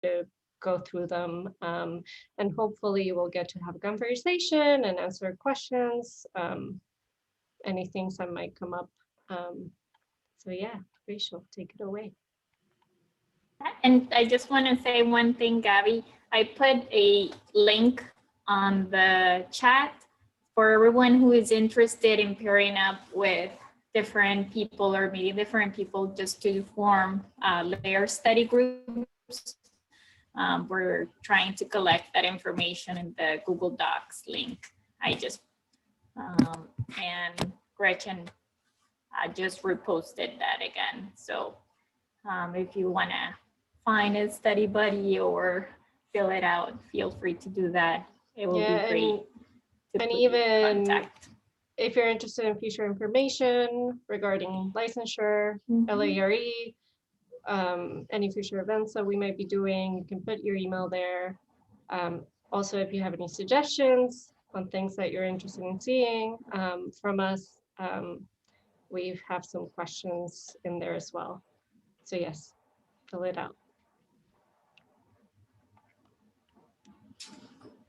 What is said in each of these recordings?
to go through them. And hopefully we'll get to have a conversation and answer questions, any things that might come up. So yeah, Rachel, take it away. And I just want to say one thing, Gabby. I put a link on the chat for everyone who is interested in pairing up with different people or meeting different people just to form LARE study groups. We're trying to collect that information in the Google Docs link. I just, and Gretchen just reposted that again. So if you want to find a study buddy or fill it out, feel free to do that. It will be great. And even if you're interested in future information regarding licensure, LARE, any future events that we might be doing, you can put your email there. Also, if you have any suggestions on things that you're interested in seeing from us, we have some questions in there as well. So yes, fill it out.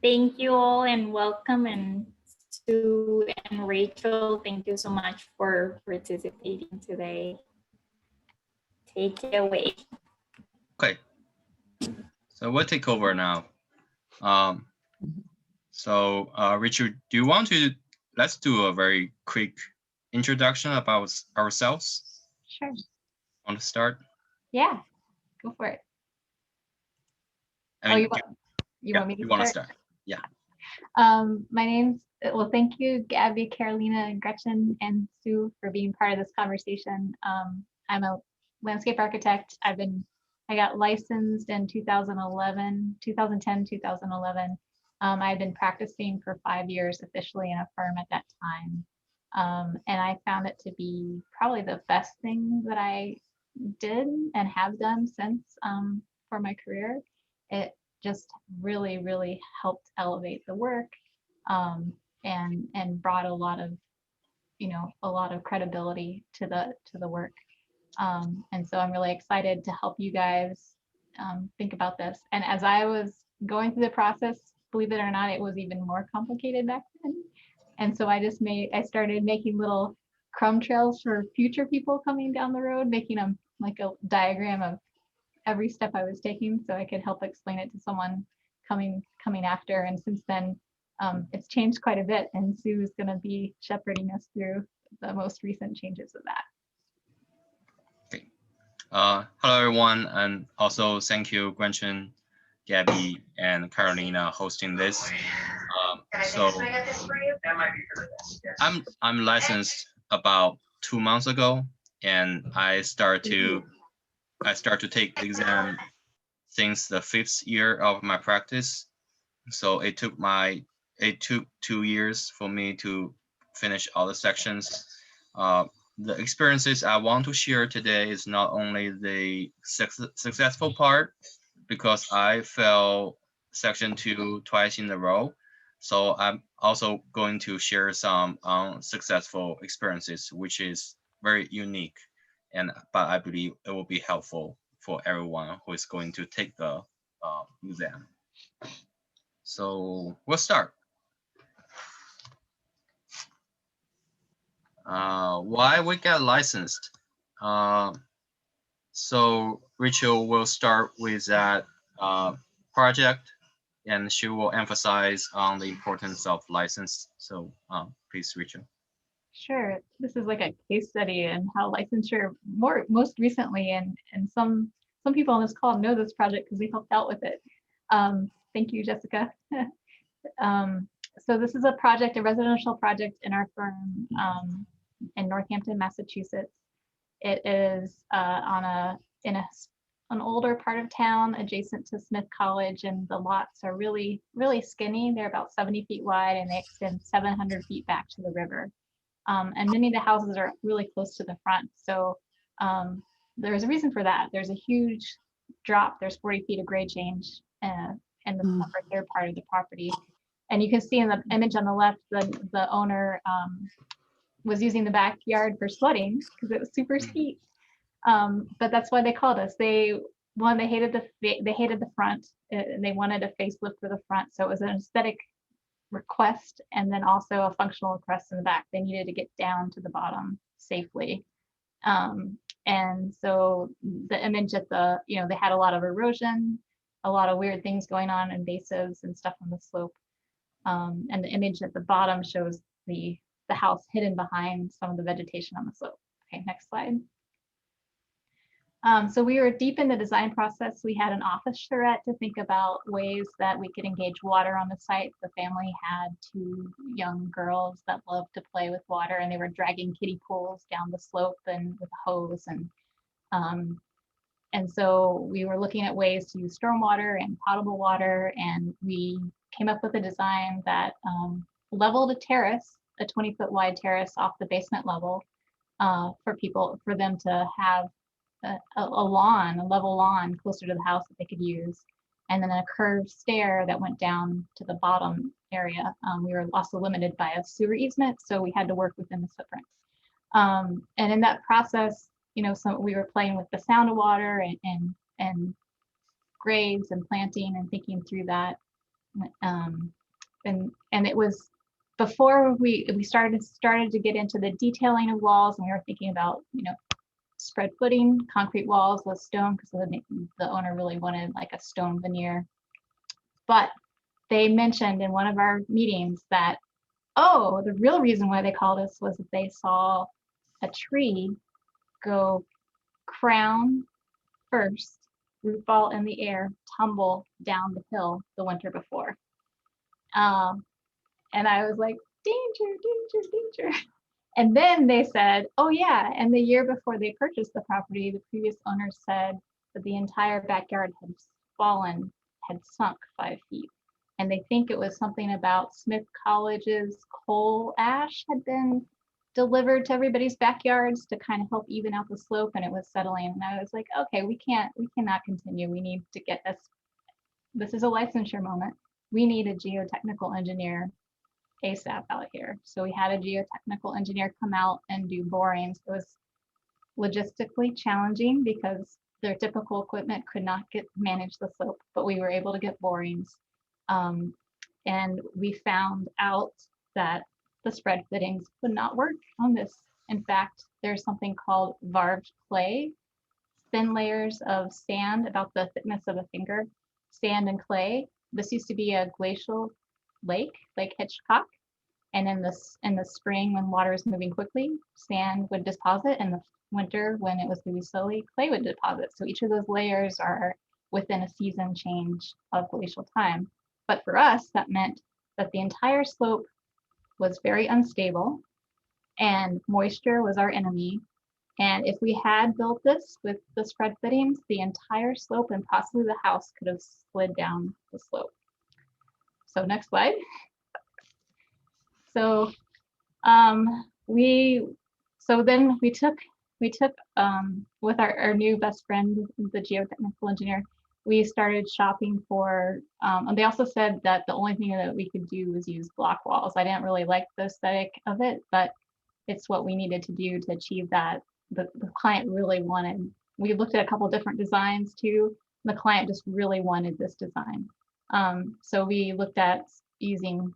Thank you all and welcome, and Sue and Rachel, thank you so much for participating today. Take it away. Okay, so we'll take over now. So Richard, do you want to, let's do a very quick introduction about ourselves? Sure. Want to start? Yeah, go for it. I mean, you want me to want to start? start? Yeah. My name's, well, thank you, Gabby, Carolina, and Gretchen, and Sue for being part of this conversation. I'm a landscape architect. I got licensed in 2010, 2011. I had been practicing for 5 years officially in a firm at that time. And I found it to be probably the best thing that I did and have done since for my career. It just really, really helped elevate the work and brought a lot of credibility to the work. And so I'm really excited to help you guys think about this. And as I was going through the process, believe it or not, it was even more complicated back then. And so I started making little crumb trails for future people coming down the road, making them like a diagram of every step I was taking so I could help explain it to someone coming after. And since then, it's changed quite a bit, and Sue is going to be shepherding us through the most recent changes of that. Okay. Hello, everyone, and also thank you, Gretchen, Gabby, and Carolina hosting this. So I'm licensed about 2 months ago, and I start to take the exam since the 5th year of my practice. So it took 2 years for me to finish all the sections. The experiences I want to share today is not only the successful part, because I failed section 2 twice in a row. So I'm also going to share some unsuccessful experiences, which is very unique. But I believe it will be helpful for everyone who is going to take the exam. So we'll start. Why we got licensed? So Rachel will start with that project, and she will emphasize on the importance of license. So please, Rachel. Sure. This is like a case study in how licensure most recently, and some people on this call know this project because we helped out with it. Thank you, Jessica. So this is a residential project in our firm in Northampton, Massachusetts. It is in an older part of town adjacent to Smith College, and the lots are really, really skinny. They're about 70 feet wide, and they extend 700 feet back to the river. And many of the houses are really close to the front. So there's a reason for that. There's a huge drop. There's 40 feet of grade change in the upper third part of the property. And you can see in the image on the left, the owner was using the backyard for sledding because it was super steep. But that's why they called us. They one, they hated the front, and they wanted a facelift for the front. So it was an aesthetic request and then also a functional request in the back. They needed to get down to the bottom safely. And so the image at the, they had a lot of erosion, a lot of weird things going on, invasives and stuff on the slope. And the image at the bottom shows the house hidden behind some of the vegetation on the slope. Okay, next slide. So we were deep in the design process. We had an office charrette to think about ways that we could engage water on the site. The family had 2 young girls that loved to play with water, and they were dragging kiddie pools down the slope and with a hose. And so we were looking at ways to use stormwater and potable water, and we came up with a design that leveled a terrace, a 20-foot wide terrace off the basement level for them to have a level lawn closer to the house that they could use, and then a curved stair that went down to the bottom area. We were also limited by a sewer easement, so we had to work within the footprint. And in that process, we were playing with the sound of water and grades and planting and thinking through that. And it was before we started to get into the detailing of walls, and we were thinking about, spread footing, concrete walls with stone, because the owner really wanted like a stone veneer. But they mentioned in one of our meetings that, oh, the real reason why they called us was that they saw a tree go crown first, root ball in the air, tumble down the hill the winter before. And I was like, danger, danger, danger. And then they said, oh yeah, and the year before they purchased the property, the previous owner said that the entire backyard had sunk 5 feet. And they think it was something about Smith College's coal ash had been delivered to everybody's backyards to kind of help even out the slope, and it was settling. And I was like, okay, we cannot continue. We need to get this is a licensure moment. We need a geotechnical engineer ASAP out here. So we had a geotechnical engineer come out and do borings. It was logistically challenging because their typical equipment could not manage the slope, but we were able to get borings. And we found out that the spread fittings would not work on this. In fact, there's something called varved clay, thin layers of sand about the thickness of a finger, sand and clay. This used to be a glacial Lake Hitchcock. And in the spring, when water is moving quickly, sand would deposit. In the winter, when it was moving slowly, clay would deposit. So each of those layers are within a season change of glacial time. But for us, that meant that the entire slope was very unstable and moisture was our enemy. And if we had built this with the spread fittings, the entire slope and possibly the house could have slid down the slope. So next slide. So then we took with our new best friend, the geotechnical engineer, we started shopping for, and they also said that the only thing that we could do was use block walls. I didn't really like the aesthetic of it, but it's what we needed to do to achieve that. The client really wanted, we looked at a couple different designs too. The client just really wanted this design. So we looked at using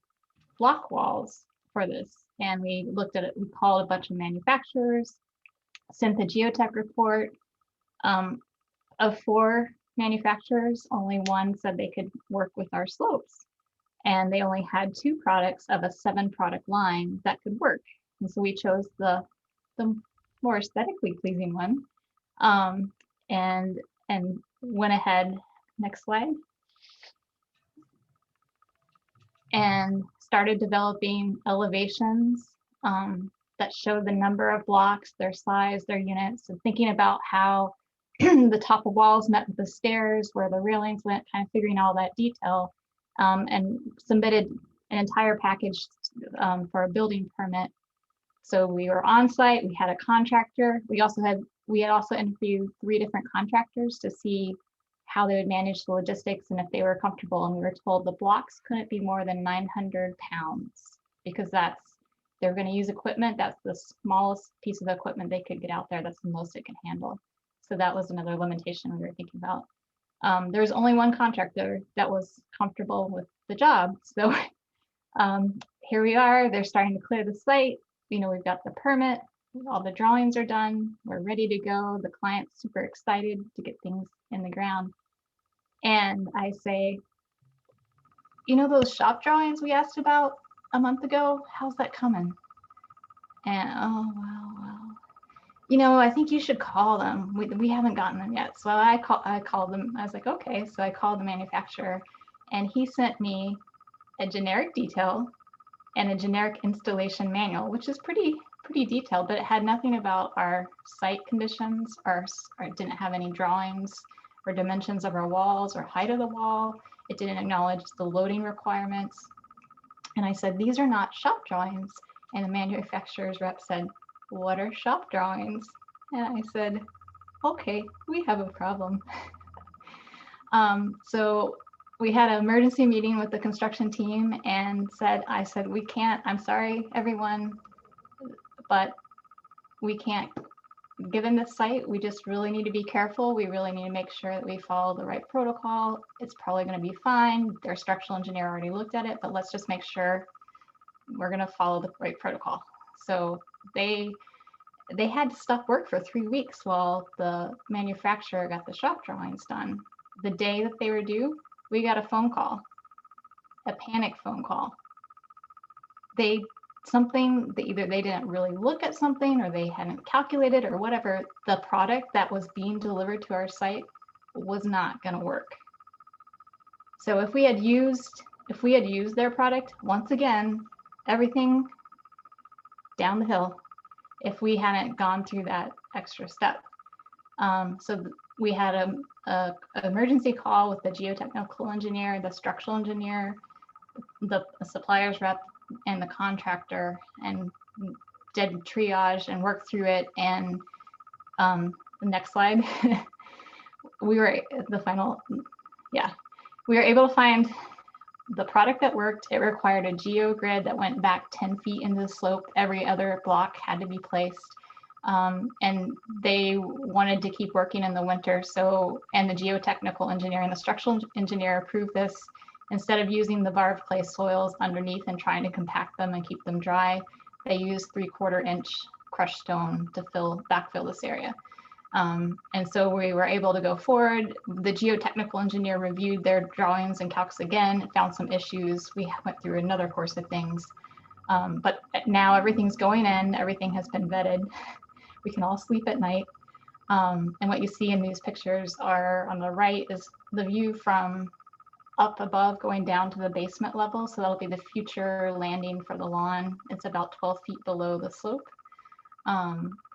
block walls for this, and we looked at it, we called a bunch of manufacturers, sent the geotech report. Of 4 manufacturers, only one said they could work with our slopes, and they only had 2 products of a 7-product line that could work. And so we chose the more aesthetically pleasing one, and went ahead, next slide, and started developing elevations that show the number of blocks, their size, their units, and thinking about how the top of walls met with the stairs, where the railings went, kind of figuring all that detail, and submitted an entire package for a building permit. So we were on site, we had a contractor. We had also interviewed 3 different contractors to see how they would manage the logistics and if they were comfortable. And we were told the blocks couldn't be more than 900 pounds because they're going to use equipment. That's the smallest piece of equipment they could get out there. That's the most it can handle. So that was another limitation we were thinking about. There's only one contractor that was comfortable with the job. So here we are, they're starting to clear the site. You know, we've got the permit, all the drawings are done, we're ready to go. The client's super excited to get things in the ground. And I say, you know, those shop drawings we asked about a month ago, how's that coming? And oh, well, you know, I think you should call them. We haven't gotten them yet. So I called them. I was like, okay. So I called the manufacturer and he sent me a generic detail and a generic installation manual, which is pretty detailed, but it had nothing about our site conditions, or it didn't have any drawings or dimensions of our walls or height of the wall. It didn't acknowledge the loading requirements. And I said, these are not shop drawings. And the manufacturer's rep said, what are shop drawings? And I said, okay, we have a problem. So we had an emergency meeting with the construction team and I said, we can't, I'm sorry, everyone, but we can't, given this site, we just really need to be careful. We really need to make sure that we follow the right protocol. It's probably going to be fine. Their structural engineer already looked at it, but let's just make sure we're going to follow the right protocol. So they had to stop work for 3 weeks while the manufacturer got the shop drawings done. The day that they were due, we got a phone call, a panic phone call. Either they didn't really look at something or they hadn't calculated or whatever. The product that was being delivered to our site was not going to work. So if we had used their product, once again, everything down the hill, if we hadn't gone through that extra step. So we had a emergency call with the geotechnical engineer, the structural engineer, the supplier's rep, and the contractor, and did triage and worked through it. And the next slide, we were able to find the product that worked. It required a geogrid that went back 10 feet into the slope. Every other block had to be placed. And they wanted to keep working in the winter. So, and the geotechnical engineer and the structural engineer approved this. Instead of using the varve clay soils underneath and trying to compact them and keep them dry, they used 3/4 inch crushed stone to backfill this area. And so we were able to go forward. The geotechnical engineer reviewed their drawings and calcs again, found some issues. We went through another course of things. But now everything's going in, everything has been vetted. We can all sleep at night. And what you see in these pictures are, on the right is the view from up above going down to the basement level. So that'll be the future landing for the lawn. It's about 12 feet below the slope.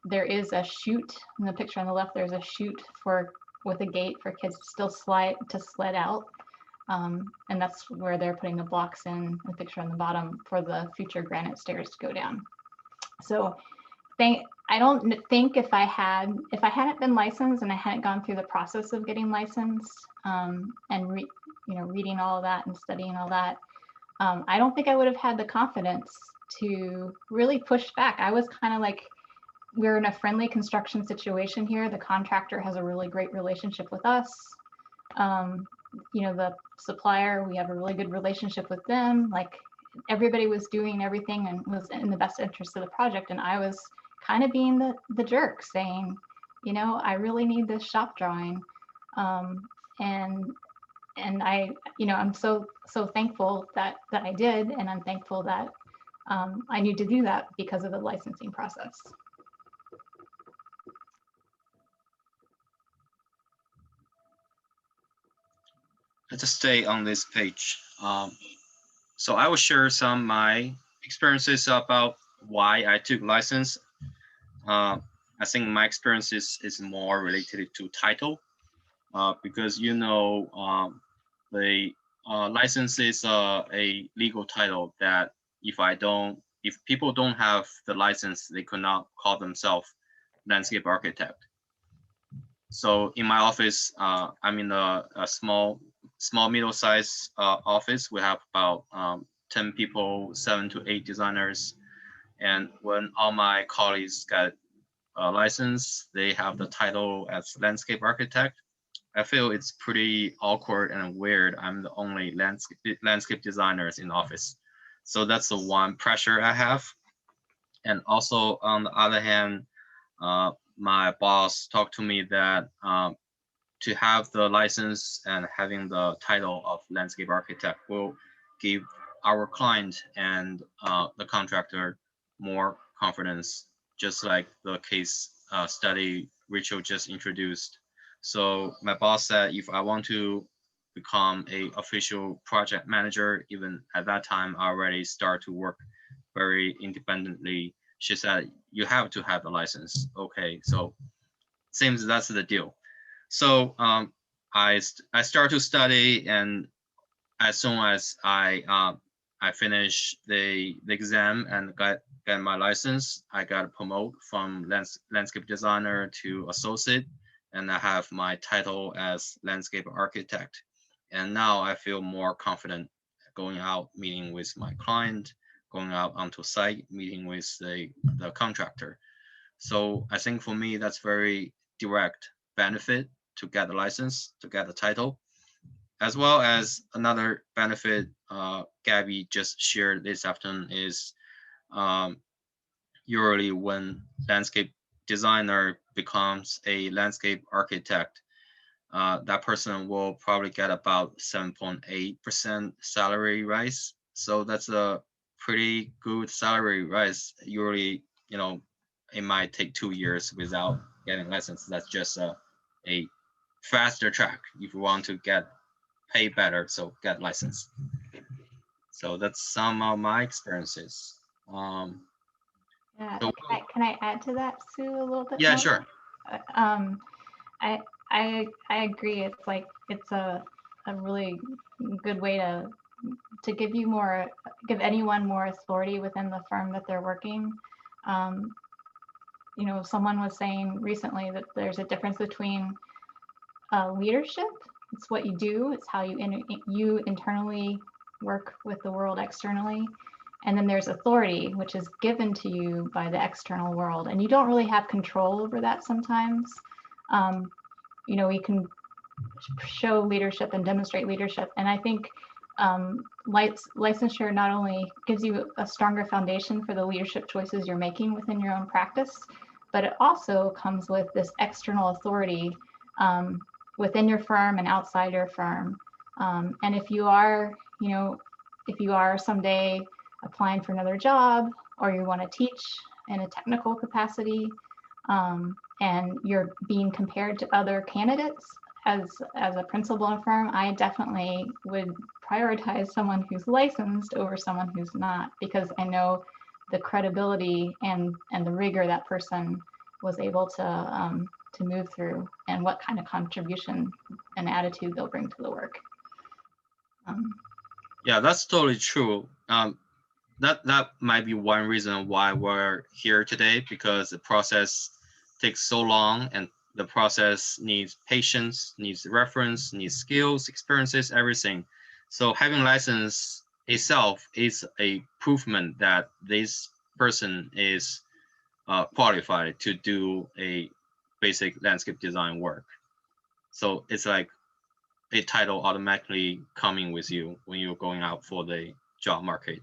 There is a chute in the picture on the left. There's a chute with a gate for kids to still sled out. And that's where they're putting the blocks in the picture on the bottom for the future granite stairs to go down. So I don't think if I hadn't been licensed and I hadn't gone through the process of getting licensed and reading all of that and studying all that, I don't think I would have had the confidence to really push back. I was kind of like, we're in a friendly construction situation here. The contractor has a really great relationship with us. The supplier, we have a really good relationship with them. Like, everybody was doing everything and was in the best interest of the project. And I was kind of being the jerk, saying, I really need this shop drawing. And I'm so thankful that I did. And I'm thankful that I need to do that because of the licensing process. Let's just stay on this page. So I will share some of my experiences about why I took license. I think my experience is more related to title, because the license is a legal title that if people don't have the license, they could not call themselves landscape architect. So in my office, I'm in a small middle-sized office. We have about 10 people, 7 to 8 designers. And when all my colleagues got license, they have the title as landscape architect. I feel it's pretty awkward and weird. I'm the only landscape designers in the office. So that's the one pressure I have. And also on the other hand, my boss talked to me that to have the license and having the title of landscape architect will give our client and the contractor more confidence, just like the case study Rachel just introduced. So my boss said if I want to become a official project manager, even at that time I already start to work very independently. She said you have to have a license. Okay, so seems that's the deal. So I start to study, and as soon as I finished the exam and got my license, I got promoted from landscape designer to associate, and I have my title as landscape architect. And now I feel more confident going out, meeting with my client, going out onto site, meeting with the contractor. So I think for me, that's very direct benefit to get the license, to get the title, as well as another benefit Gabby just shared this afternoon is usually when landscape designer becomes a landscape architect, that person will probably get about 7.8% salary rise. So that's a pretty good salary rise. Usually, it might take 2 years without getting license. That's just a faster track if you want to get pay better, so get license. So that's some of my experiences. Yeah, So, can I add to that, Sue, a little bit yeah, more? sure. I agree. It's like it's a really good way to give anyone more authority within the firm that they're working. Someone was saying recently that there's a difference between leadership. It's what you do. It's how you internally work with the world externally. And then there's authority, which is given to you by the external world. And you don't really have control over that sometimes. We can show leadership and demonstrate leadership. And I think licensure not only gives you a stronger foundation for the leadership choices you're making within your own practice, but it also comes with this external authority within your firm and outside your firm. And if you are someday applying for another job, or you want to teach in a technical capacity, and you're being compared to other candidates as a principal in a firm, I definitely would prioritize someone who's licensed over someone who's not, because I know the credibility and the rigor that person was able to move through, and what kind of contribution and attitude they'll bring to the work. Yeah, that's totally true. That might be one reason why we're here today, because the process takes so long, and the process needs patience, needs reference, needs skills, experiences, everything. So having license itself is a provement that this person is qualified to do a basic landscape design work. So it's like a title automatically coming with you when you're going out for the job market.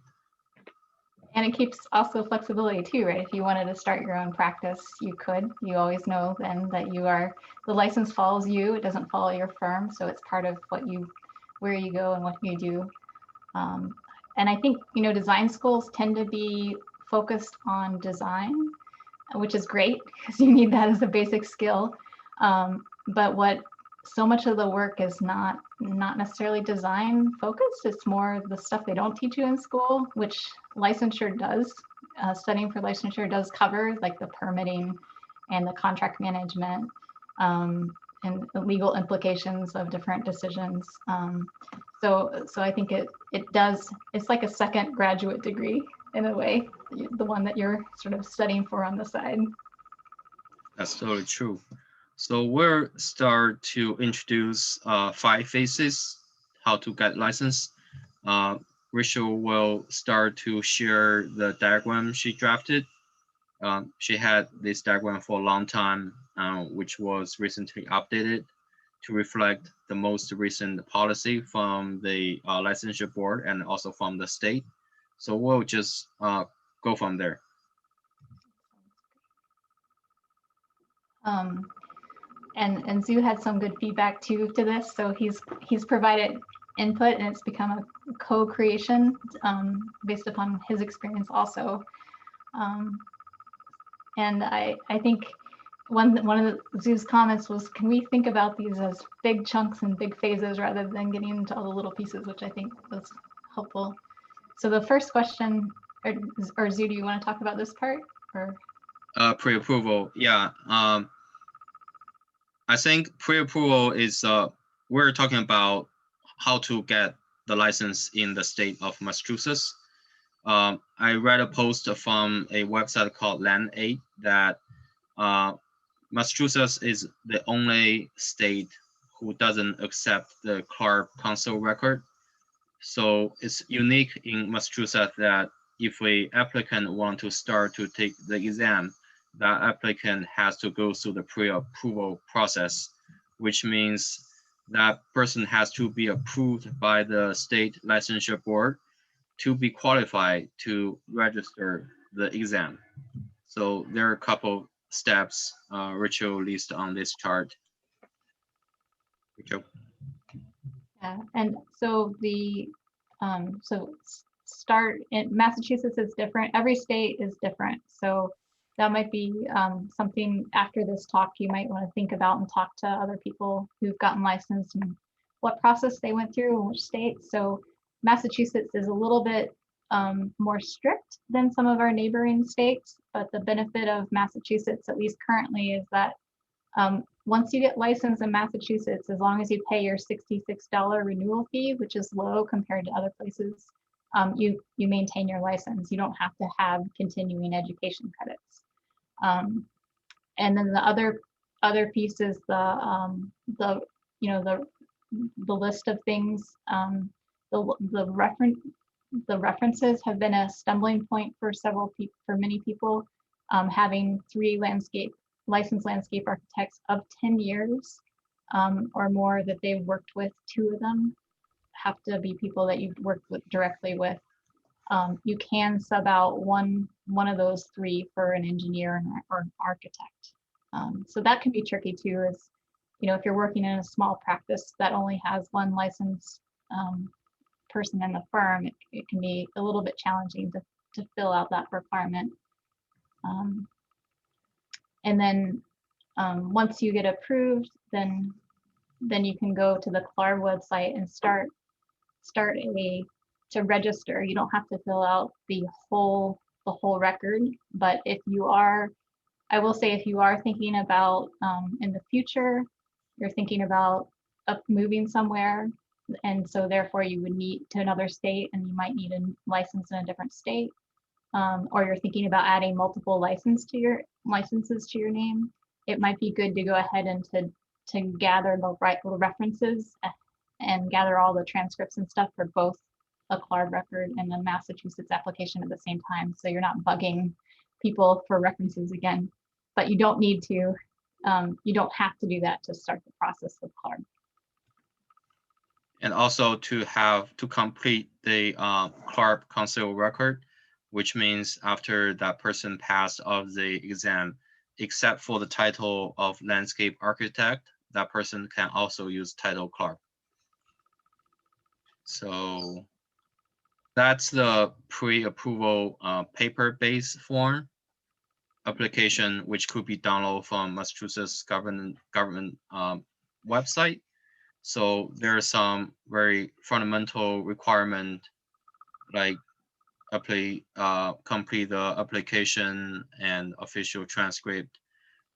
And it keeps also flexibility too, right? If you wanted to start your own practice, you could. You always know then that the license follows you. It doesn't follow your firm. So it's part of where you go and what you do. And I think, design schools tend to be focused on design, which is great because you need that as a basic skill. But so much of the work is not necessarily design focused. It's more the stuff they don't teach you in school, which licensure does. Studying for licensure does cover, like the permitting and the contract management and the legal implications of different decisions. So I think it's like a second graduate degree in a way, the one that you're sort of studying for on the side. That's totally true. So we'll start to introduce 5 phases, how to get licensed. Rachel will start to share the diagram she drafted. she had this diagram for a long time, which was recently updated to reflect the most recent policy from the licensure board and also from the state. So we'll just go from there. And Zhu had some good feedback too to this, so he's provided input, and it's become a co-creation based upon his experience also. And I think one of Zhu's comments was, can we think about these as big chunks and big phases rather than getting into all the little pieces, which I think was helpful. So the first question, or Zhu, do you want to talk about this part? Or Pre-approval, yeah. I think pre-approval is, we're talking about how to get the license in the state of Massachusetts. I read a post from a website called Land8 that Massachusetts is the only state who doesn't accept the CLARP console record. So it's unique in Massachusetts that if an applicant want to start to take the exam, that applicant has to go through the pre-approval process, which means that person has to be approved by the state licensure board to be qualified to register the exam. So there are a couple steps Rachel listed on this chart. Rachel. yeah, and so the start in Massachusetts is different. Every state is different. So that might be something after this talk you might want to think about and talk to other people who've gotten licensed and what process they went through in which state. So Massachusetts is a little bit more strict than some of our neighboring states, but the benefit of Massachusetts, at least currently, is that once you get licensed in Massachusetts, as long as you pay your $66 renewal fee, which is low compared to other places, you maintain your license. You don't have to have continuing education credits. And then the other piece is the list of things. The references have been a stumbling point for many people. Having 3 licensed landscape architects of 10 years or more that they've worked with, 2 of them have to be people that you've worked with directly with. You can sub out one of those 3 for an engineer or an architect. So that can be tricky too, is, if you're working in a small practice that only has 1 licensed person in the firm, it can be a little bit challenging to fill out that requirement. And then once you get approved, then you can go to the CLAR website and start to register. You don't have to fill out the whole record, but if you are, I will say, if you are thinking about in the future, you're thinking about moving somewhere, and so therefore you would need to another state and you might need a license in a different state, or you're thinking about adding multiple licenses to your name, it might be good to go ahead and to gather the references and gather all the transcripts and stuff for both a CLARB record and the Massachusetts application at the same time, so you're not bugging people for references again. But you don't need to, you don't have to do that to start the process with CLARB. And also to complete the CLARP console record, which means after that person passed of the exam, except for the title of landscape architect, that person can also use title CLARP. So that's the pre-approval paper-based form application, which could be downloaded from Massachusetts government website. So there are some very fundamental requirement, like complete the application and official transcript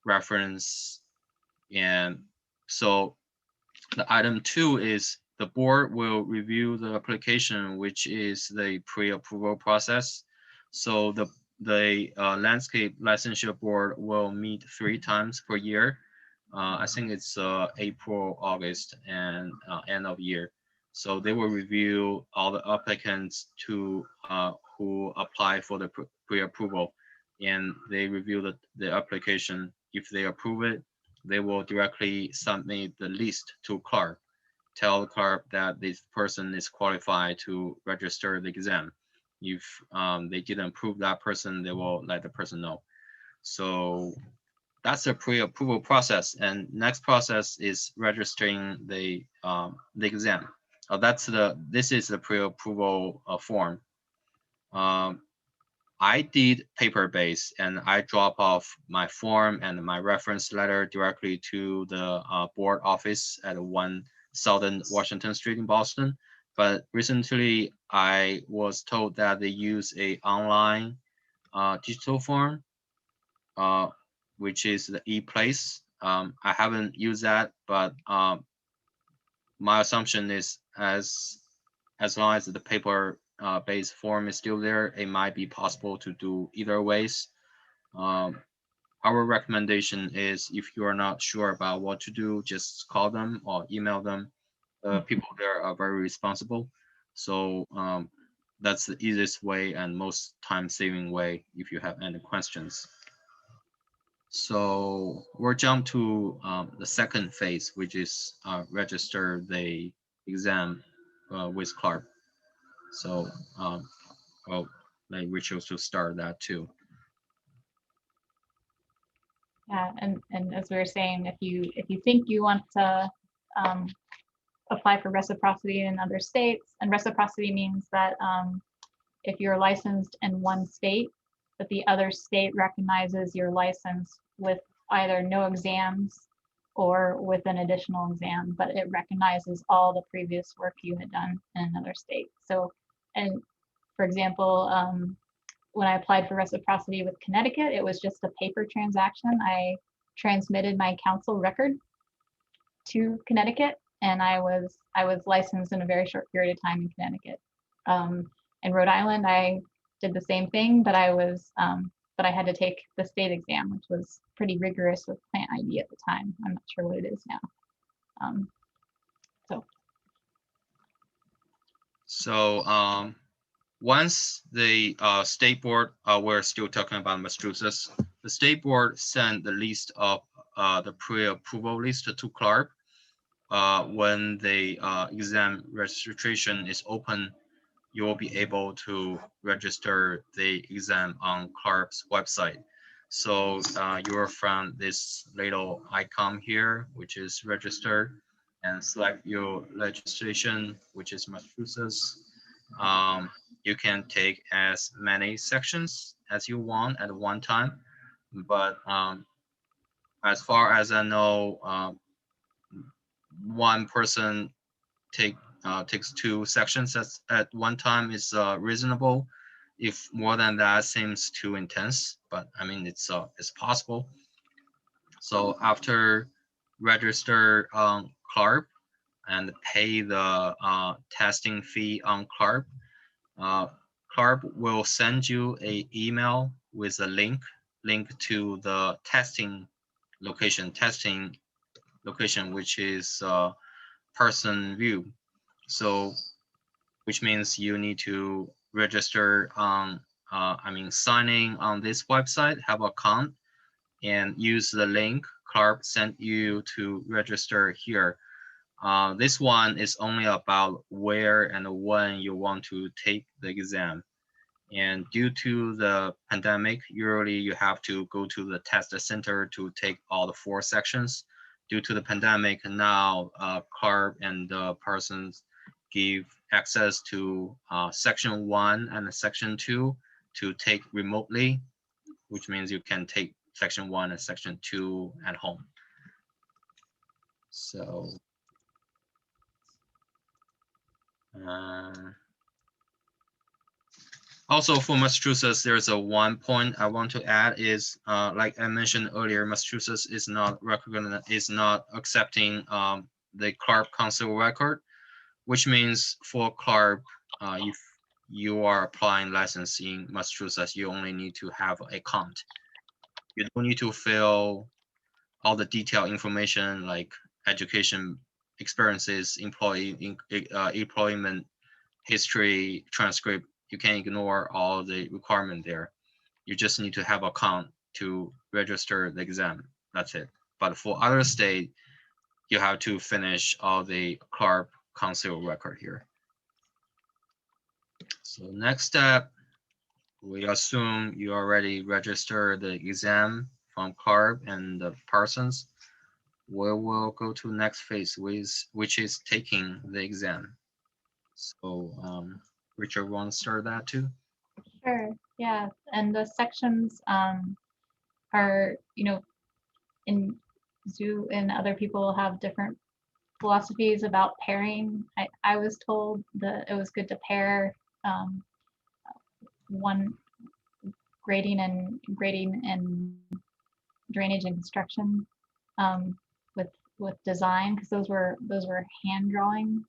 reference. And so the item 2 is the board will review the application, which is the pre-approval process. So the landscape licensure board will meet 3 times per year. I think it's April, August, and end of year. So they will review all the applicants who apply for the pre-approval. and they review the application. If they approve it, they will directly submit the list to CLARP. Tell CLARP that this person is qualified to register the exam. If they didn't approve that person, they will let the person know. So that's a pre-approval process. And next process is registering the exam. This is the pre-approval form. I did paper-based, and I drop off my form and my reference letter directly to the board office at 1 Southern Washington Street in Boston. But recently, I was told that they use a online digital form, which is the ePlace. I haven't used that, but my assumption is as long as the paper based form is still there, it might be possible to do either ways. Our recommendation is if you are not sure about what to do, just call them or email them. People there are very responsible. So that's the easiest way and most time-saving way if you have any questions. So we'll jump to the second phase, which is register the exam with CLARP. So well, we chose to start that too. Yeah, and as we were saying, if you think you want to apply for reciprocity in other states, and reciprocity means that if you're licensed in one state, but the other state recognizes your license with either no exams or with an additional exam, but it recognizes all the previous work you had done in another state. So, and for example, when I applied for reciprocity with Connecticut, it was just a paper transaction. I transmitted my council record to Connecticut, and I was licensed in a very short period of time in Connecticut. In Rhode Island, I did the same thing, but but I had to take the state exam, which was pretty rigorous with plant ID at the time. I'm not sure what it is now. So once the state board, we're still talking about Massachusetts, the state board sent the list of the pre-approval list to CLARP. When the exam registration is open, you will be able to register the exam on CLARP's website. So you will find this little icon here, which is register, and select your legislation, which is Massachusetts. You can take as many sections as you want at one time, but as far as I know, one person takes 2 sections at one time is reasonable. If more than that seems too intense, but I mean it's possible. So after register on CLARP and pay the testing fee on CLARP, CLARP will send you an email with a link to the testing location, which is person view. So which means you need to register on, signing on this website, have an account, and use the link CLARP sent you to register here. This one is only about where and when you want to take the exam. And due to the pandemic, usually you have to go to the test center to take all the 4 sections. Due to the pandemic, now CLARP and the persons give access to section 1 and section 2 to take remotely, which means you can take section 1 and section 2 at home. So also for Massachusetts, there's a one point I want to add is, like I mentioned earlier, Massachusetts is not accepting the CLARP council record, which means for CLARP, if you are applying license in Massachusetts, you only need to have an account. You don't need to fill all the detailed information like education experiences, employment history, transcript. You can ignore all the requirement there. You just need to have an account to register the exam. That's it. But for other state, you have to finish all the CLARP council record here. So next step, we assume you already registered the exam from CLARP and the Parsons. We will go to next phase, which is taking the exam. So Richard, want to start that too? Sure, yeah, and the sections are, in Zoo and other people have different philosophies about pairing. I was told that it was good to pair one grading and drainage and construction with design, because those were hand drawing.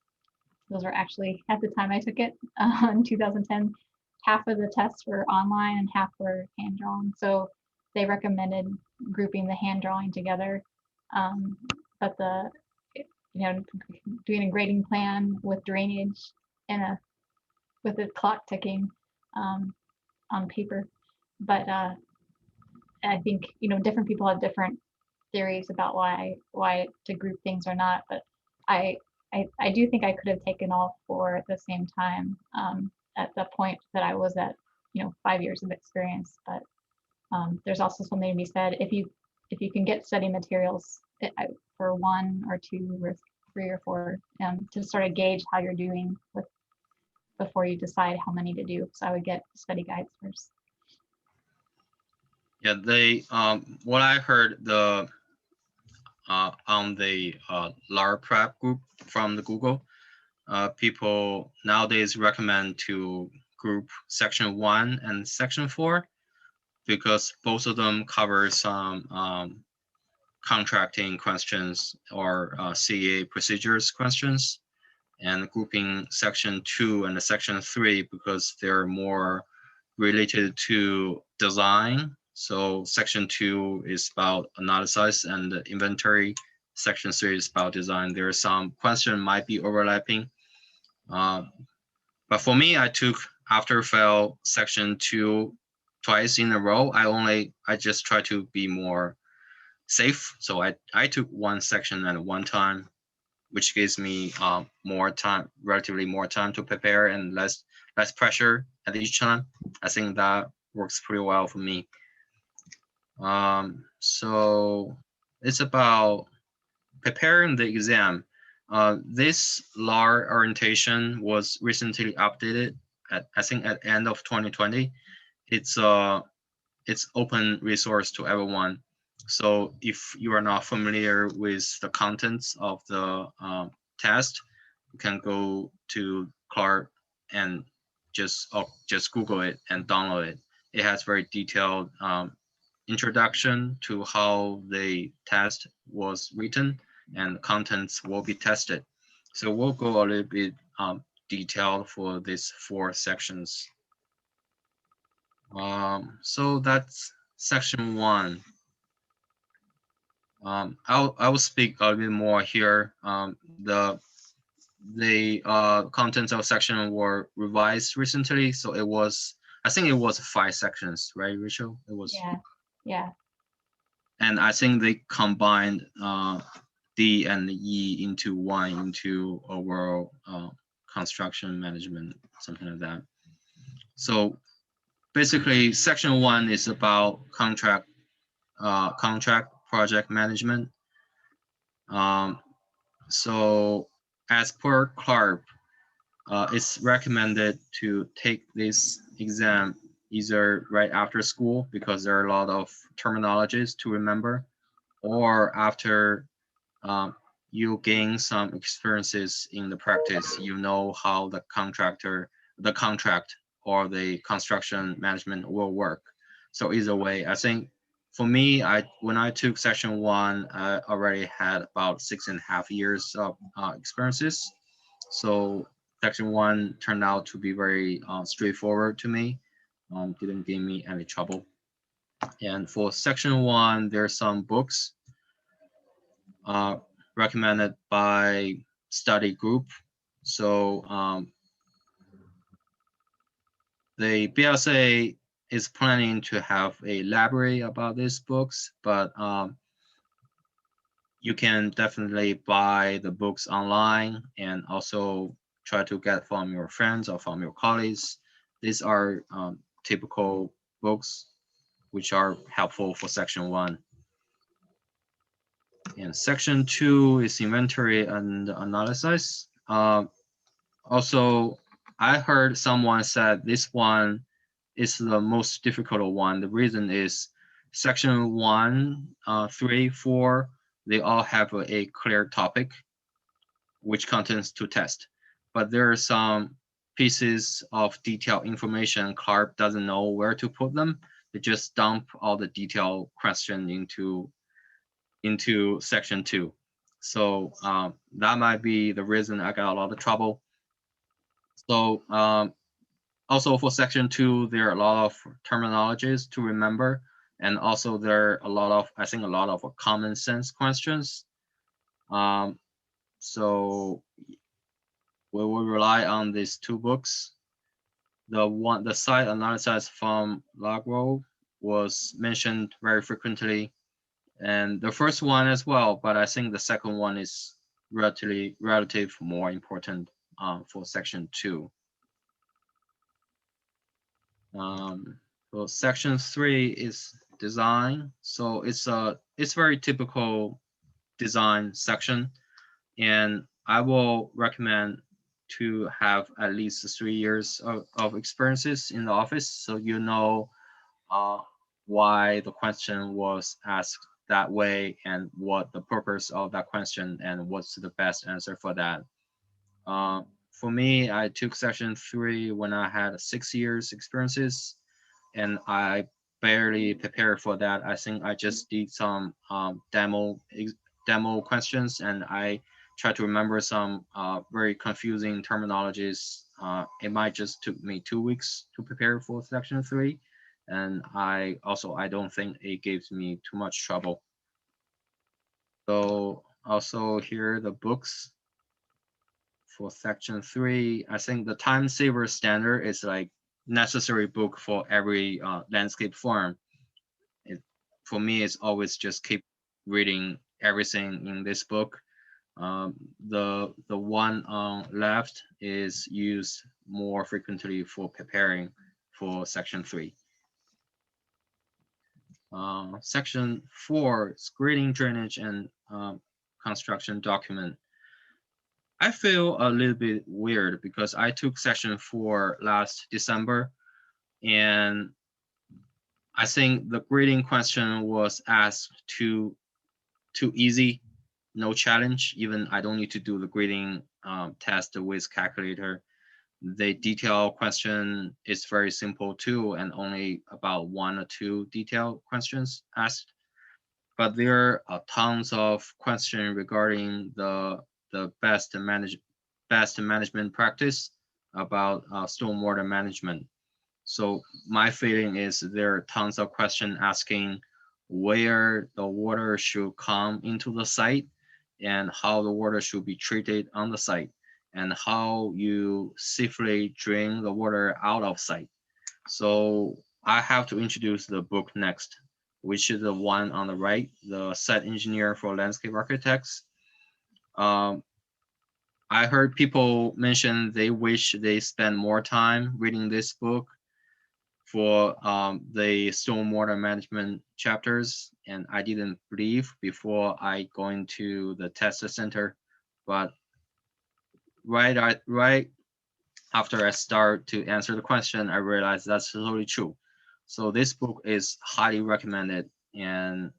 Those were actually, at the time I took it in 2010, half of the tests were online and half were hand drawn. So they recommended grouping the hand drawing together. But doing a grading plan with drainage and with the clock ticking on paper. But I think, different people have different theories about why to group things or not. But I do think I could have taken all four at the same time at the point that I was at, 5 years of experience. But there's also something to be said if you can get study materials for 1 or 2 or 3 or 4 to sort of gauge how you're doing before you decide how many to do. So I would get study guides first. Yeah, they what I heard on the LARE prep group from the Google, people nowadays recommend to group section 1 and section 4 because both of them cover some contracting questions or CA procedures questions, and grouping section 2 and section 3 because they're more related to design. So section 2 is about analysis and inventory. Section 3 is about design. There are some questions might be overlapping. But for me, I took after fail section 2 twice in a row. I just try to be more safe. So I took one section at one time, which gives me more time, relatively more time to prepare and less pressure at each time. I think that works pretty well for me. So it's about preparing the exam. This LARE orientation was recently updated I think at end of 2020. It's open resource to everyone. So if you are not familiar with the contents of the test, you can go to CLARP and just Google it and download it. It has very detailed introduction to how the test was written and contents will be tested. So we'll go a little bit detailed for these 4 sections. So that's section 1. I will speak a little bit more here. The contents of section were revised recently, so I think it was 5 sections, right, Rachel? It was. Yeah. And I think they combined D and E into one into overall construction management, something like that. So basically, section 1 is about contract project management. So as per CLARP, it's recommended to take this exam either right after school because there are a lot of terminologies to remember, or after you gain some experiences in the practice, you know how the contract or the construction management will work. So either way, I think for me, when I took section 1, I already had about 6.5 years of experiences. So section 1 turned out to be very straightforward to me. Didn't give me any trouble. And for section 1, there are some books recommended by study group. So the BSLA is planning to have a library about these books, but you can definitely buy the books online and also try to get from your friends or from your colleagues. These are typical books which are helpful for section 1. And section 2 is inventory and analysis. Also, I heard someone said this one is the most difficult one. The reason is section 1, 3, 4, they all have a clear topic which contains 2 tests. But there are some pieces of detailed information CLARP doesn't know where to put them. They just dump all the detailed question into section 2. So that might be the reason I got a lot of trouble. So also for section 2, there are a lot of terminologies to remember. And also there are a lot of, I think, a lot of common sense questions. So we will rely on these 2 books. The site analysis from LARE was mentioned very frequently, and the first one as well, but I think the second one is relative more important for section 2. So section 3 is design. So it's very typical design section, and I will recommend to have at least 3 years of experiences in the office, so you know why the question was asked that way and what the purpose of that question and what's the best answer for that. For me, I took section 3 when I had 6 years experiences, and I barely prepared for that. I think I just did some demo questions, and I try to remember some very confusing terminologies. It might just took me 2 weeks to prepare for section 3. And I don't think it gives me too much trouble. So also here are the books for section 3. I think the time saver standard is like necessary book for every landscape form. For me, it's always just keep reading everything in this book. The one on left is used more frequently for preparing for section 3. Section 4 is grading, drainage, and construction document. I feel a little bit weird because I took section 4 last December, and I think the grading question was asked too easy, no challenge. Even I don't need to do the grading test with calculator. The detail question is very simple too, and only about 1 or 2 detailed questions asked. But there are tons of questions regarding the best management practice about stormwater management. So my feeling is there are tons of questions asking where the water should come into the site and how the water should be treated on the site and how you safely drain the water out of sight. So I have to introduce the book next, which is the one on the right, the Site Engineer for Landscape Architects. I heard people mention they wish they spend more time reading this book for the stormwater management chapters, and I didn't believe before I go into the test center, but right after I start to answer the question, I realized that's totally true. So this book is highly recommended, and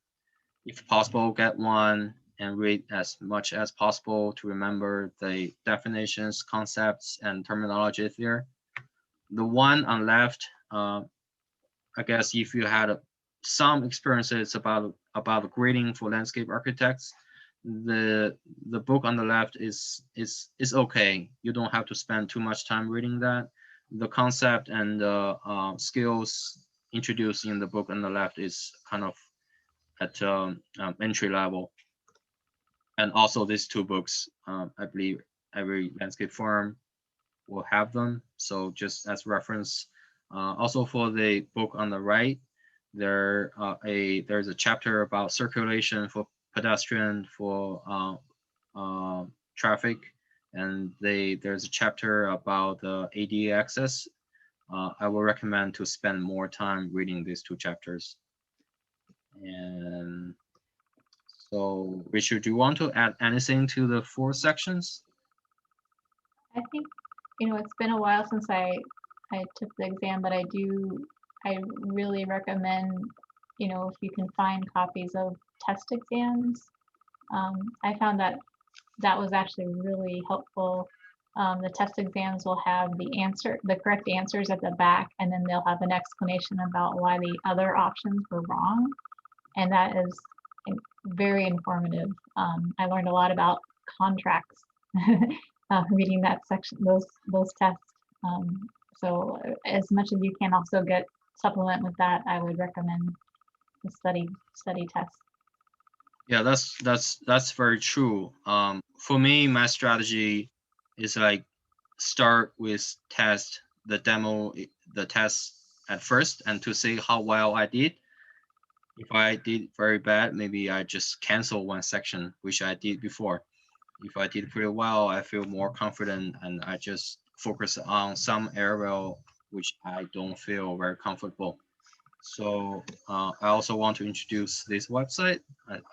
if possible, get one and read as much as possible to remember the definitions, concepts, and terminology there. The one on left, I guess if you had some experiences about grading for landscape architects, the book on the left is okay. You don't have to spend too much time reading that. The concept and the skills introduced in the book on the left is kind of at entry level. And also these 2 books, I believe every landscape firm will have them. So just as reference, Also for the book on the right, there's a chapter about circulation for pedestrian, for traffic, and there's a chapter about the ADA access. I will recommend to spend more time reading these two chapters. And so, Richard, do you want to add anything to the 4 sections? I think, it's been a while since I took the exam, but I really recommend, if you can find copies of test exams. I found that was actually really helpful. The test exams will have the correct answers at the back, and then they'll have an explanation about why the other options were wrong. And that is very informative. I learned a lot about contracts reading that section, those tests. So as much as you can also supplement with that, I would recommend the study test. Yeah, that's very true. For me, my strategy is like start with the test at first, and to see how well I did. If I did very bad, maybe I just cancel one section, which I did before. If I did pretty well, I feel more confident, and I just focus on some area which I don't feel very comfortable. So I also want to introduce this website.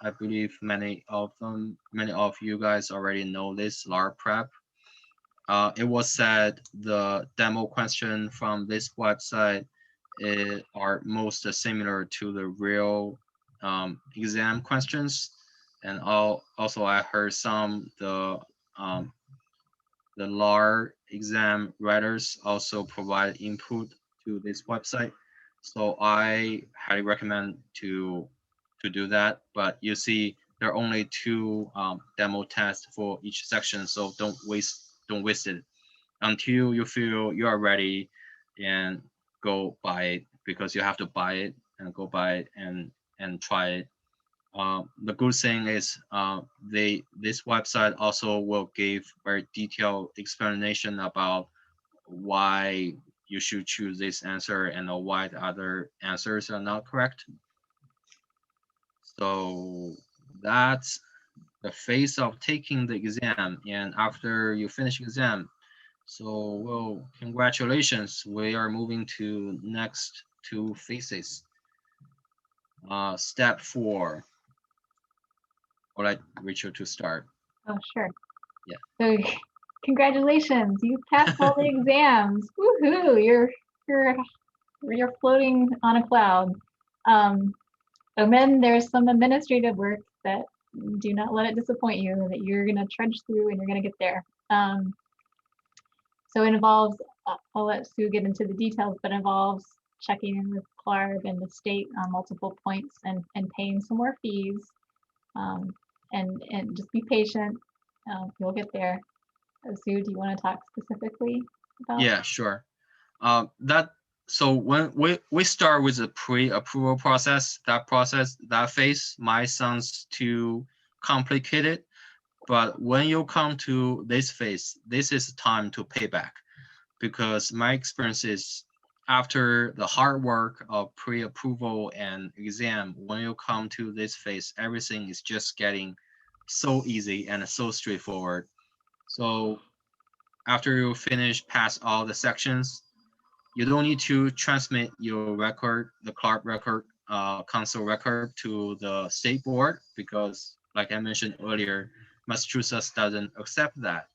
I believe many of you guys already know this, LARE Prep. It was said the demo question from this website are most similar to the real exam questions. And also I heard the LARE exam writers also provide input to this website. So I highly recommend to do that. But you see, there are only 2 demo tests for each section, so don't waste it until you feel you are ready, and go buy it, because you have to buy it and go buy it and try it. The good thing is this website also will give very detailed explanation about why you should choose this answer and why the other answers are not correct. So that's the phase of taking the exam. And after you finish exam, so well, congratulations. We are moving to next 2 phases. Step 4. I'd like Richard to start. Oh, sure. Yeah. So congratulations, you passed all the exams. Woohoo! You're floating on a cloud. And then there's some administrative work that do not let it disappoint you, that you're gonna trudge through and you're gonna get there. So it involves, I'll let Sue get into the details, but involves checking in with CLARB and the state on multiple points and paying some more fees. And just be patient. You'll get there. Sue, do you want to talk specifically about? Yeah, sure. So when we start with the pre-approval process, that phase might sound too complicated, but when you come to this phase, this is time to pay back, because my experience is after the hard work of pre-approval and exam, when you come to this phase, everything is just getting so easy and so straightforward. So after you pass all the sections, you don't need to transmit your record, the CLARB record, console record to the state board, because like I mentioned earlier, Massachusetts doesn't accept that.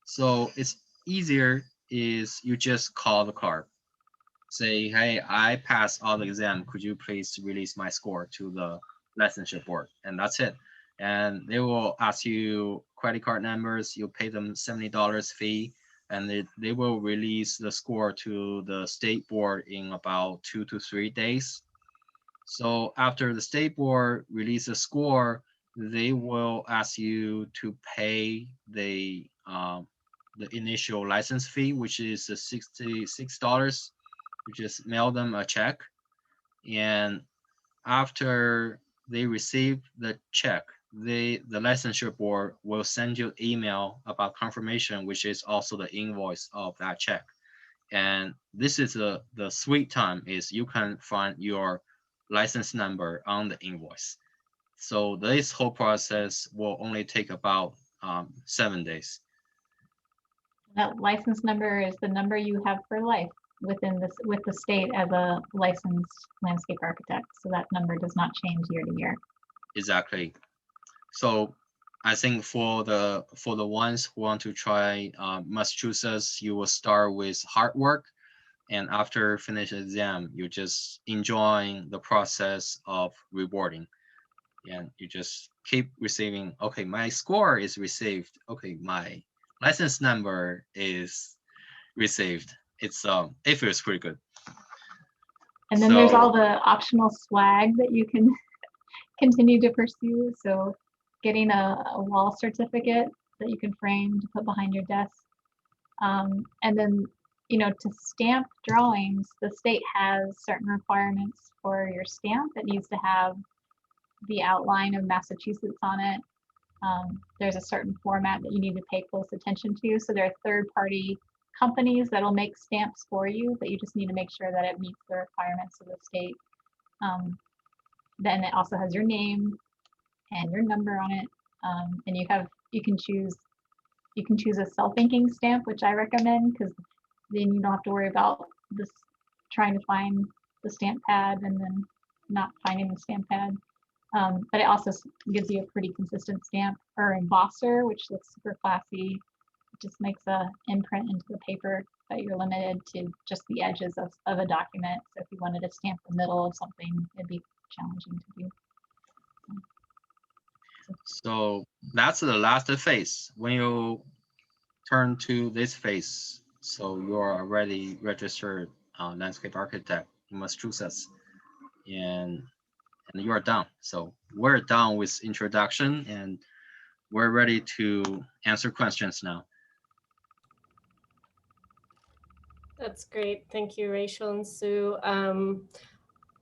So it's easier is you just call the CLARB, say, hey, I passed all the exam. Could you please release my score to the licensure board? And that's it. And they will ask you credit card numbers. You pay them $70 fee, and they will release the score to the state board in about 2 to 3 days. So after the state board releases the score, they will ask you to pay the initial license fee, which is $66. You just mail them a check, and after they receive the check, the licensure board will send you email about confirmation, which is also the invoice of that check. And this is the sweet time is you can find your license number on the invoice. So this whole process will only take about 7 days. That license number is the number you have for life within this with the state as a licensed landscape architect. So that number does not change year to year. Exactly. So I think for the ones who want to try Massachusetts, you will start with hard work, and after finish exam, you just enjoying the process of rewarding, and you just keep receiving. Okay, my score is received. Okay, my license number is received. It's it feels pretty good. And then there's So- all the optional swag that you can continue to pursue. So getting a wall certificate that you can frame to put behind your desk. And then, you know, to stamp drawings, the state has certain requirements for your stamp. It needs to have the outline of Massachusetts on it. There's a certain format that you need to pay close attention to. So there are third-party companies that'll make stamps for you, but you just need to make sure that it meets the requirements of the state. Then it also has your name and your number on it, and you can choose a self-inking stamp, which I recommend, because then you don't have to worry about this trying to find the stamp pad and then not finding the stamp pad. But it also gives you a pretty consistent stamp, or embosser, which looks super classy. It just makes a imprint into the paper, but you're limited to just the edges of a document. So if you wanted to stamp the middle of something, it'd be challenging to do. So that's the last phase. When you turn to this phase, so you are already registered landscape architect in Massachusetts, and you are done. So we're done with introduction, and we're ready to answer questions now. That's great. Thank you, Rachel and Sue.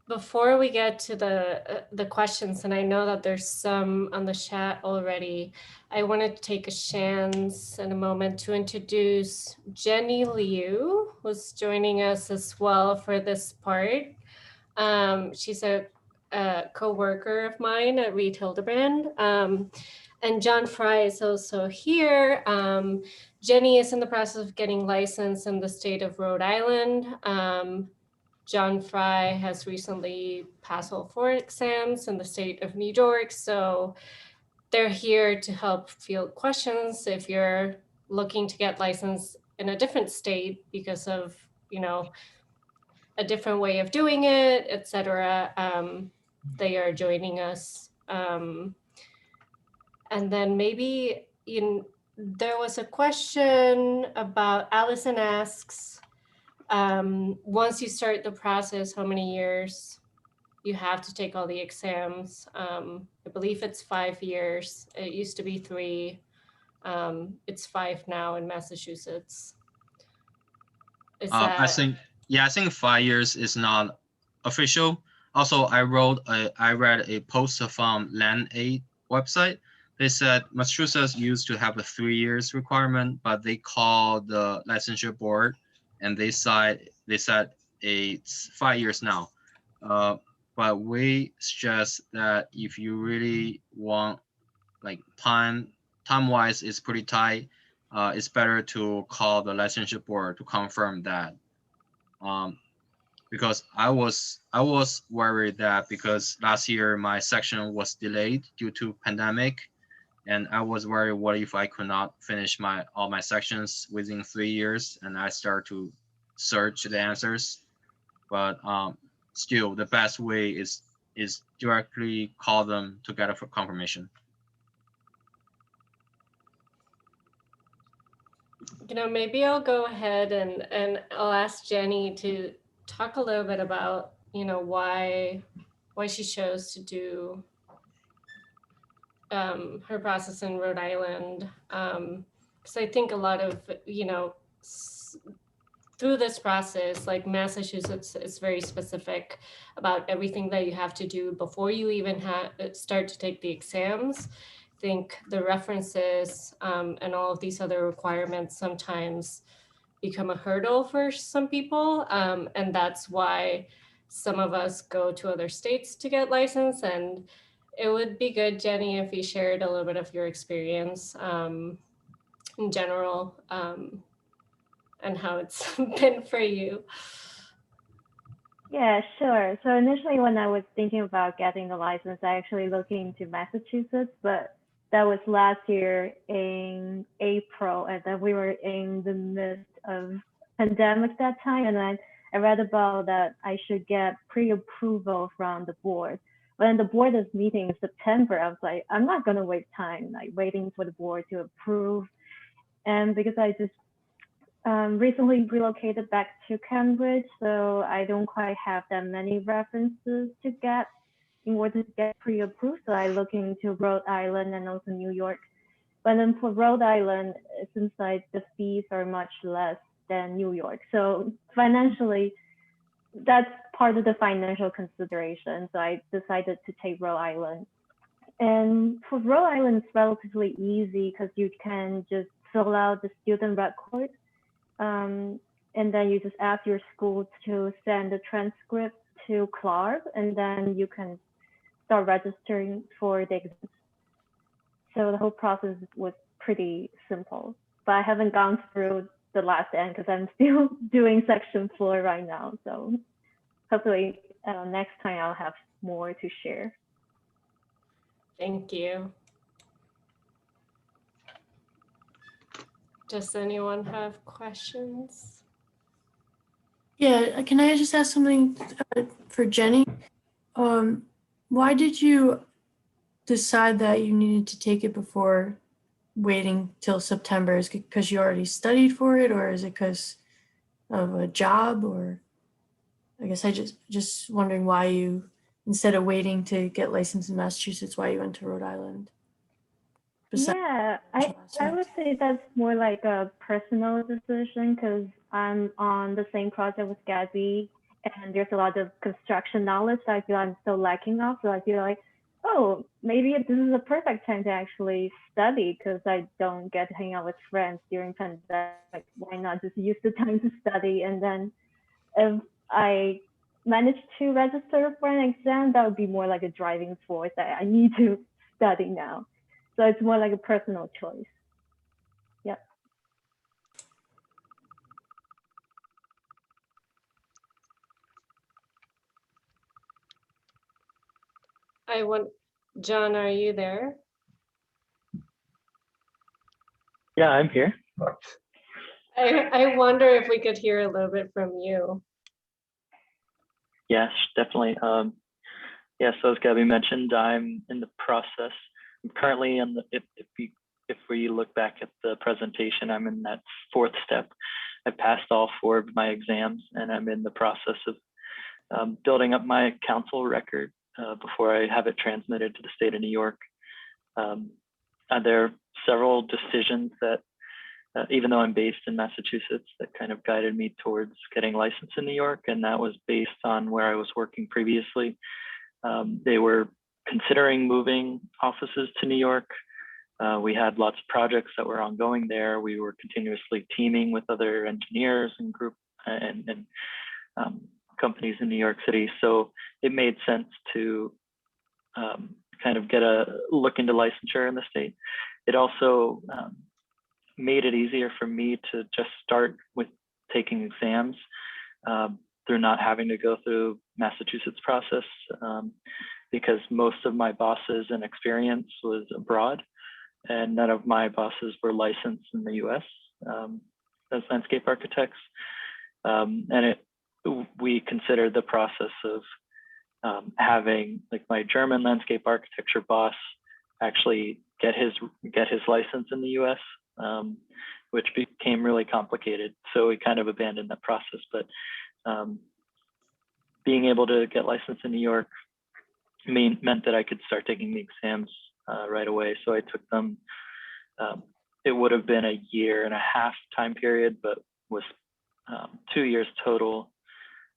Before we get to the questions, and I know that there's some on the chat already, I wanted to take a chance in a moment to introduce Jenny Liu, who's joining us as well for this part. She's a co-worker of mine at Reed Hildebrand. And John Fry is also here. Jenny is in the process of getting licensed in the state of Rhode Island. John Fry has recently passed all 4 exams in the state of New York. So they're here to help field questions if you're looking to get licensed in a different state because of, you know, a different way of doing it, etc. They are joining us. And then maybe there was a question about, Allison asks, once you start the process, how many years you have to take all the exams? I believe it's 5 years. It used to be 3. It's 5 now in Massachusetts. Is that... I think 5 years is not official. Also, I read a post from Land Aid website. They said Massachusetts used to have a 3 years requirement, but they called the licensure board and they said it's 5 years now. But we suggest that if you really want, like time-wise is pretty tight, it's better to call the licensure board to confirm that. Because I was worried that because last year my section was delayed due to pandemic, and I was worried what if I could not finish all my sections within 3 years, and I start to search the answers. But still, the best way is directly call them to get a confirmation. You know, maybe I'll go ahead and I'll ask Jenny to talk a little bit about, you know, why she chose to do her process in Rhode Island. Because I think a lot of, you know, through this process, like Massachusetts is very specific about everything that you have to do before you even start to take the exams. I think the references and all of these other requirements sometimes become a hurdle for some people. And that's why some of us go to other states to get licensed. And it would be good, Jenny, if you shared a little bit of your experience in general and how it's been for you. Yeah, sure. So initially when I was thinking about getting the license, I actually looked into Massachusetts, but that was last year in April, and then we were in the midst of pandemic that time, and I read about that I should get pre-approval from the board. When the board is meeting in September, I was like, I'm not gonna waste time like waiting for the board to approve. And because I just recently relocated back to Cambridge, so I don't quite have that many references to get in order to get pre-approved. So I look into Rhode Island and also New York. But then for Rhode Island, it seems like the fees are much less than New York. So financially, that's part of the financial consideration. So I decided to take Rhode Island. And for Rhode Island, it's relatively easy because you can just fill out the student record. And then you just ask your school to send the transcript to Clark, and then you can start registering for the exams. So the whole process was pretty simple, but I haven't gone through the last end because I'm still doing section 4 right now. So hopefully next time I'll have more to share. Thank you. Does anyone have questions? Yeah, can I just ask something for Jenny? Why did you decide that you needed to take it before waiting till September? Is it because you already studied for it, or is it because of a job? Or I guess I just wondering why you, instead of waiting to get licensed in Massachusetts, why you went to Rhode Island? Yeah, I would say that's more like a personal decision because I'm on the same project with Gabby, and there's a lot of construction knowledge that I feel I'm still lacking of. So I feel like, oh, maybe this is a perfect time to actually study because I don't get to hang out with friends during pandemic. Why not just use the time to study? And then if I manage to register for an exam, that would be more like a driving force that I need to study now. So it's more like a personal choice. Yep. John, are you there? Yeah, I'm here. I wonder if we could hear a little bit from you. Yes, definitely. Yeah, so as Gabby mentioned, I'm in the process. I'm currently in the, if we look back at the presentation, I'm in that 4th step. I passed all 4 of my exams, and I'm in the process of building up my council record before I have it transmitted to the state of New York. There are several decisions that, even though I'm based in Massachusetts, that kind of guided me towards getting licensed in New York, and that was based on where I was working previously. They were considering moving offices to New York. We had lots of projects that were ongoing there. We were continuously teaming with other engineers and companies in New York City. So it made sense to kind of get a look into licensure in the state. It also made it easier for me to just start with taking exams through not having to go through Massachusetts process because most of my bosses and experience was abroad, and none of my bosses were licensed in the US as landscape architects. And we considered the process of having like my German landscape architecture boss actually get his license in the US, which became really complicated. So we kind of abandoned that process, but being able to get licensed in New York meant that I could start taking the exams right away. So I took them. It would have been a 1.5 year time period, but was 2 years total.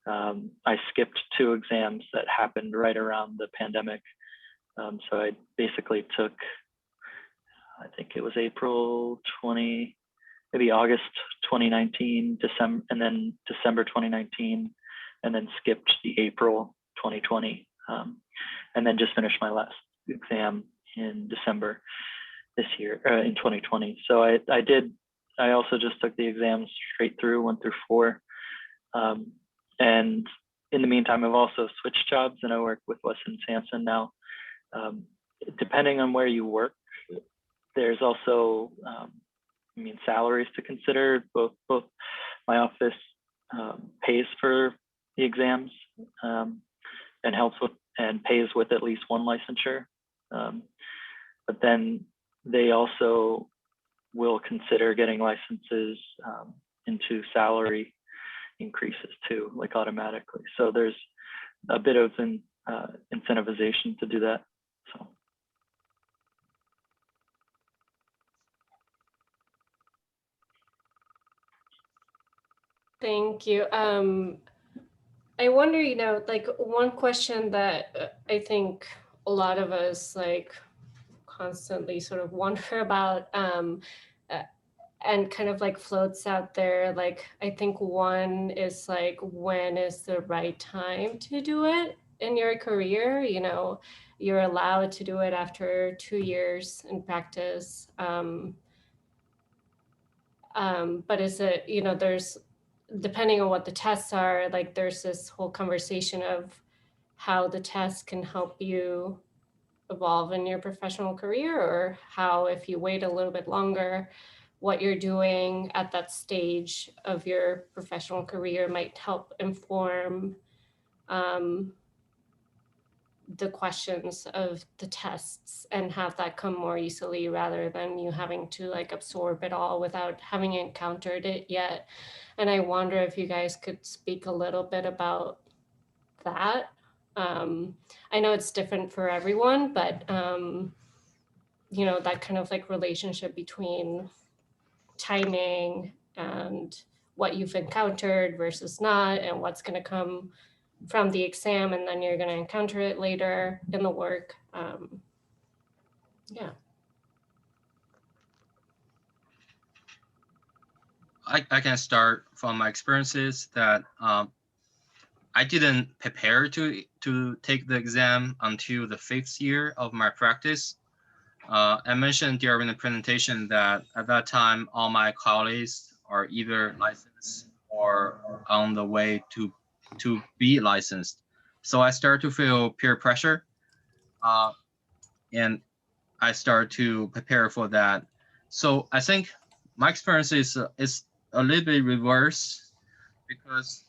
I skipped 2 exams that happened right around the pandemic. So I basically took, I think it was April 2020, maybe August 2019, December, and then December 2019, and then skipped the April 2020, and then just finished my last exam in December this year, in 2020. So I also just took the exams straight through, 1 through 4. And in the meantime, I've also switched jobs, and I work with Weston Sampson now. Depending on where you work, there's also, salaries to consider. Both my office pays for the exams and helps with and pays with at least one licensure. But then they also will consider getting licenses into salary increases too, like automatically. So there's a bit of an incentivization to do that. So. Thank you. I wonder, like one question that I think a lot of us like constantly sort of wonder about and kind of like floats out there. Like, I think one is like, when is the right time to do it in your career? You're allowed to do it after 2 years in practice. But is it, there's, depending on what the tests are, like there's this whole conversation of how the test can help you evolve in your professional career, or how, if you wait a little bit longer, what you're doing at that stage of your professional career might help inform the questions of the tests and have that come more easily, rather than you having to like absorb it all without having encountered it yet. And I wonder if you guys could speak a little bit about that. I know it's different for everyone, but that kind of like relationship between timing and what you've encountered versus not, and what's going to come from the exam, and then you're going to encounter it later in the work. Yeah. I can start from my experiences that I didn't prepare to take the exam until the 5th year of my practice. I mentioned during the presentation that at that time, all my colleagues are either licensed or on the way to be licensed. So I started to feel peer pressure, and I started to prepare for that. So I think my experience is a little bit reverse, because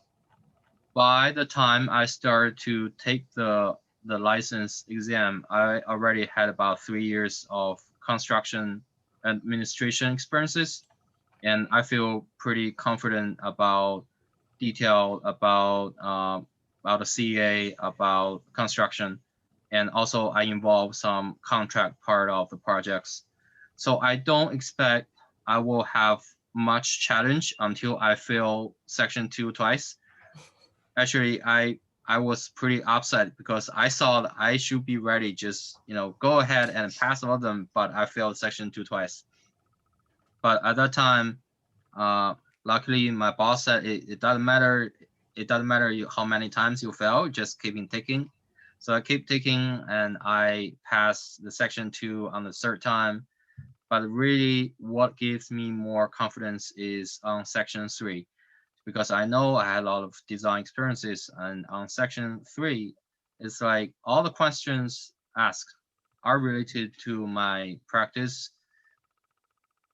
by the time I started to take the license exam, I already had about 3 years of construction administration experiences, and I feel pretty confident about detail about the CA, about construction, and also I involve some contract part of the projects. So I don't expect I will have much challenge until I fail section 2 twice. Actually, I was pretty upset because I thought I should be ready, just go ahead and pass all of them, but I failed section 2 twice. But at that time, luckily my boss said it doesn't matter. It doesn't matter how many times you fail, just keep taking. So I keep taking, and I passed the section 2 on the 3rd time. But really, what gives me more confidence is on section 3. Because I know I had a lot of design experiences, and on section 3, it's like all the questions asked are related to my practice.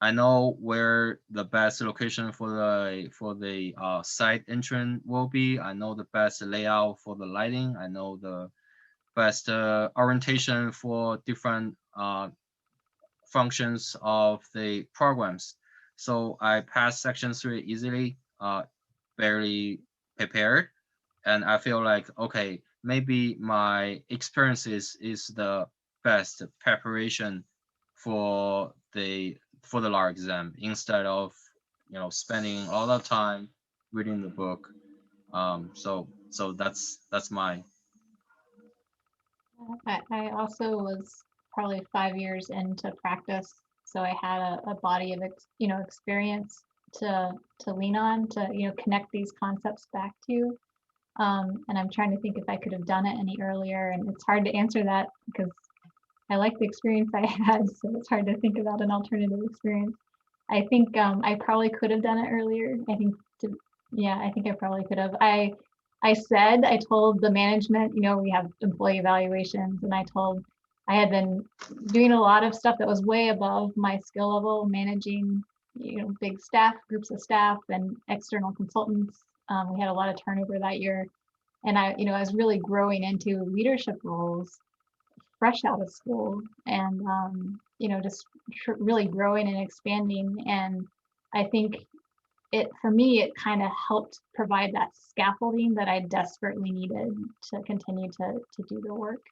I know where the best location for the site entrance will be. I know the best layout for the lighting. I know the best orientation for different functions of the programs. So I passed section 3 easily. Barely prepared, and I feel like, okay, maybe my experiences is the best preparation for the LARE exam, instead of spending all the time reading the book. So that's my. I also was probably 5 years into practice, so I had a body of experience to lean on to connect these concepts back to. And I'm trying to think if I could have done it any earlier, and it's hard to answer that because I like the experience I had, so it's hard to think about an alternative experience. I think I probably could have done it earlier. I think I think I probably could have. I told the management, we have employee evaluations, and I had been doing a lot of stuff that was way above my skill level, managing, big groups of staff and external consultants. We had a lot of turnover that year, and I was really growing into leadership roles fresh out of school, and just really growing and expanding. And I think for me, it kind of helped provide that scaffolding that I desperately needed to continue to do the work.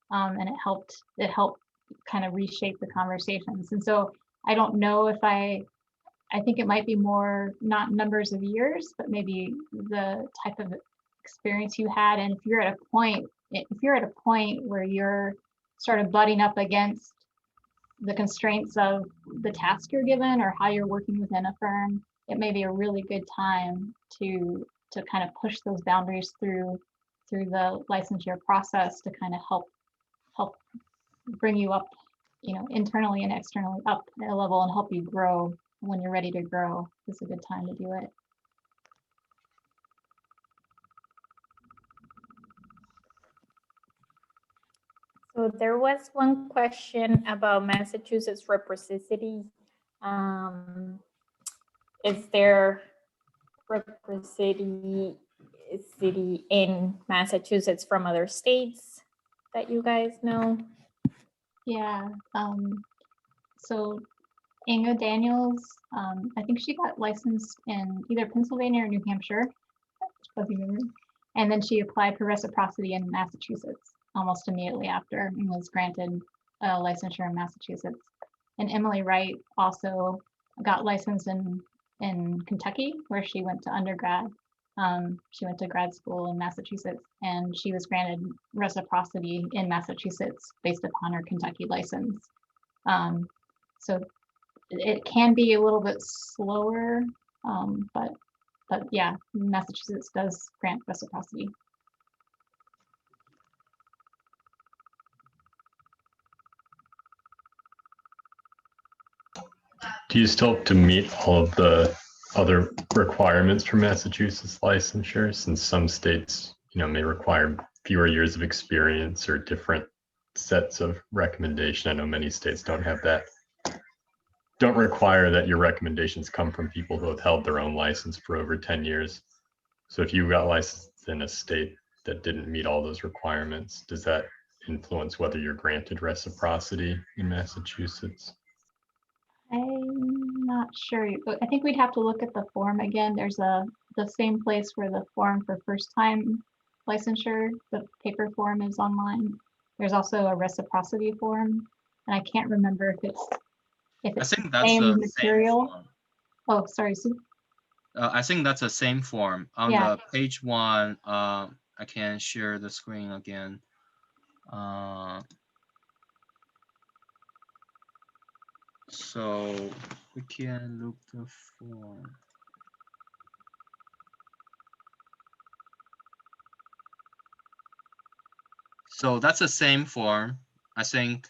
And it helped kind of reshape the conversations. And so I don't know if I think it might be more not numbers of years, but maybe the type of experience you had. And if you're at a point where you're sort of butting up against the constraints of the task you're given or how you're working within a firm, it may be a really good time to kind of push those boundaries through the licensure process to kind of help bring you up, internally and externally up a level and help you grow. When you're ready to grow, it's a good time to do it. So there was one question about Massachusetts reciprocity. Is there reciprocity in Massachusetts from other states that you guys know? Yeah. So Inga Daniels, I think she got licensed in either Pennsylvania or New Hampshire, and then she applied for reciprocity in Massachusetts almost immediately after and was granted a licensure in Massachusetts. And Emily Wright also got licensed in Kentucky, where she went to undergrad. She went to grad school in Massachusetts, and she was granted reciprocity in Massachusetts based upon her Kentucky license. So it can be a little bit slower, but yeah, Massachusetts does grant reciprocity. Do you still have to meet all of the other requirements for Massachusetts licensure, since some states, may require fewer years of experience or different sets of recommendation? I know many states don't have that, don't require that your recommendations come from people who have held their own license for over 10 years. So if you got licensed in a state that didn't meet all those requirements, does that influence whether you're granted reciprocity in Massachusetts? I'm not sure. I think we'd have to look at the form again. There's the same place where the form for first time licensure, the paper form, is online. There's also a reciprocity form, and I can't remember if it's I think the that's same the material. same form. Oh, sorry, Sue. I think that's the same form on Yeah. the page 1. I can share the screen again. So we can look the form. So that's the same form. I think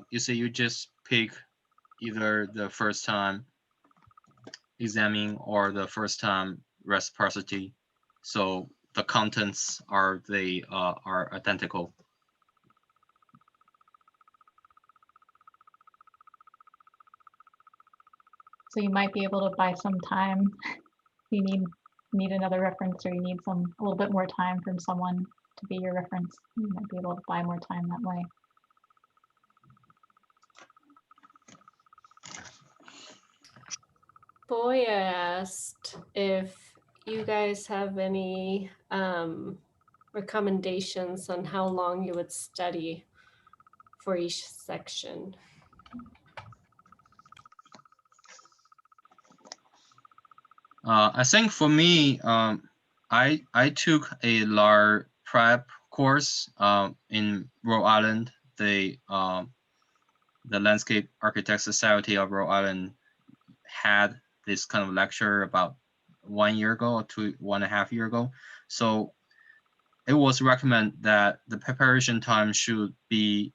you see, you just pick either the first time examining or the first time reciprocity. So the contents are identical. So you might be able to buy some time. You need another reference, or you need a little bit more time from someone to be your reference. You might be able to buy more time that way. Boya asked if you guys have any recommendations on how long you would study for each section. I think for me, I took a LARE prep course in Rhode Island. the Landscape Architect Society of Rhode Island had this kind of lecture about 1 year ago or 1.5 years ago. So it was recommended that the preparation time should be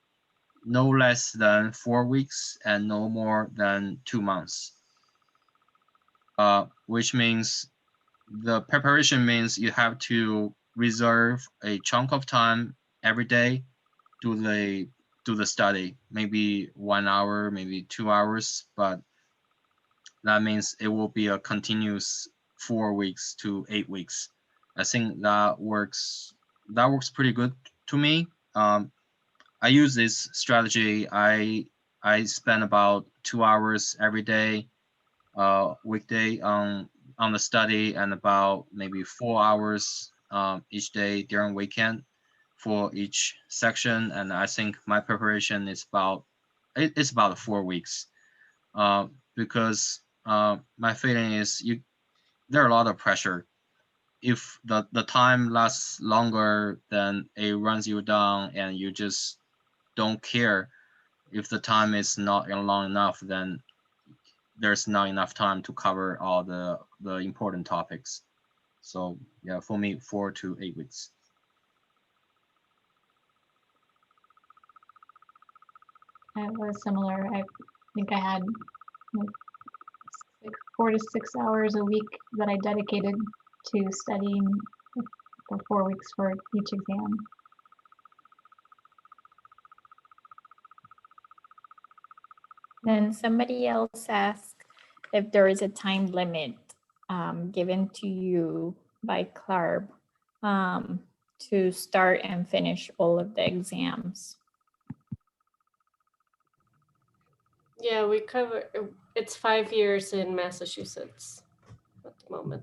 no less than 4 weeks and no more than 2 months. Which means the preparation means you have to reserve a chunk of time every day to the study, maybe 1 hour, maybe 2 hours, but that means it will be a continuous 4 weeks to 8 weeks. I think that works pretty good to me. I use this strategy. I spend about 2 hours every day, weekday on the study, and about maybe 4 hours each day during weekend for each section. And I think my preparation is about 4 weeks, because my feeling is there are a lot of pressure. If the time lasts longer, then it runs you down and you just don't care. If the time is not long enough, then there's not enough time to cover all the important topics. So yeah, for me, 4 to 8 weeks. It was similar. I think I had like 4 to 6 hours a week that I dedicated to studying for 4 weeks for each exam. Then somebody else asked if there is a time limit given to you by CLARB to start and finish all of the exams. Yeah, we cover, it's 5 years in Massachusetts at the moment.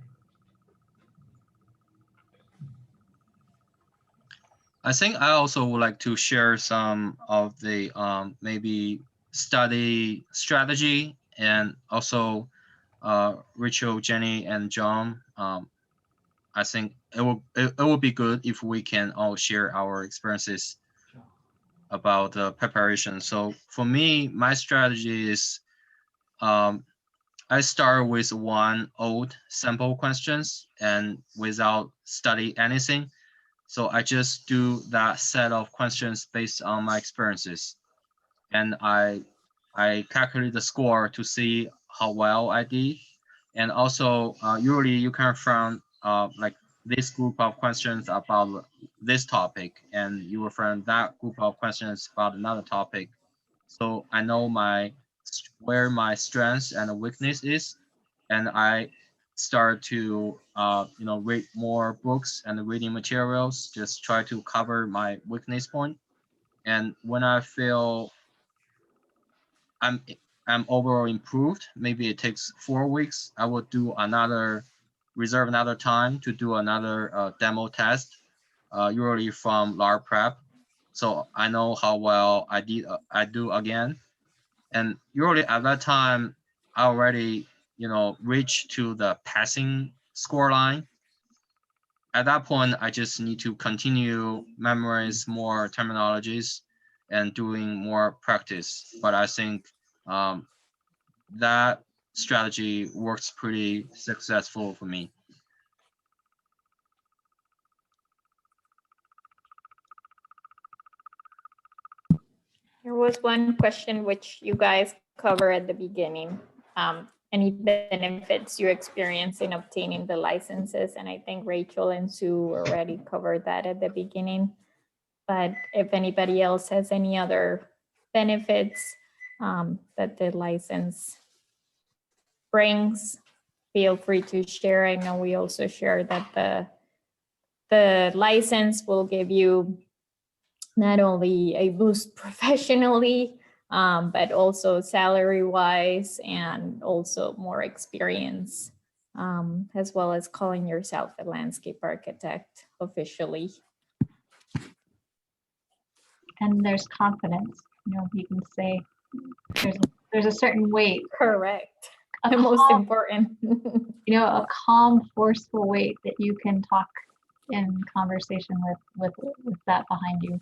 I think I also would like to share some of the maybe study strategy, and also Rachel, Jenny, and John. I think it will be good if we can all share our experiences about the preparation. So for me, my strategy is I start with one old sample questions and without study anything. So I just do that set of questions based on my experiences, and I calculate the score to see how well I did. And also usually you can find like this group of questions about this topic, and you will find that group of questions about another topic. So I know where my strengths and weakness is, and I start to read more books and reading materials, just try to cover my weakness point. And when I feel I'm overall improved, maybe it takes 4 weeks, I will reserve another time to do another demo test, usually from LARE prep. So I know how well I do again. And usually at that time, I already, reach to the passing score line. At that point, I just need to continue memorize more terminologies and doing more practice. But I think that strategy works pretty successful for me. There was one question which you guys covered at the beginning. Any benefits you experience in obtaining the licenses? And I think Rachel and Sue already covered that at the beginning. But if anybody else has any other benefits that the license brings, feel free to share. I know we also share that the license will give you not only a boost professionally, but also salary-wise, and also more experience, as well as calling yourself a landscape architect officially. And there's confidence. You can say there's a certain weight. Correct. The most important. A calm, forceful weight that you can talk in conversation with that behind you.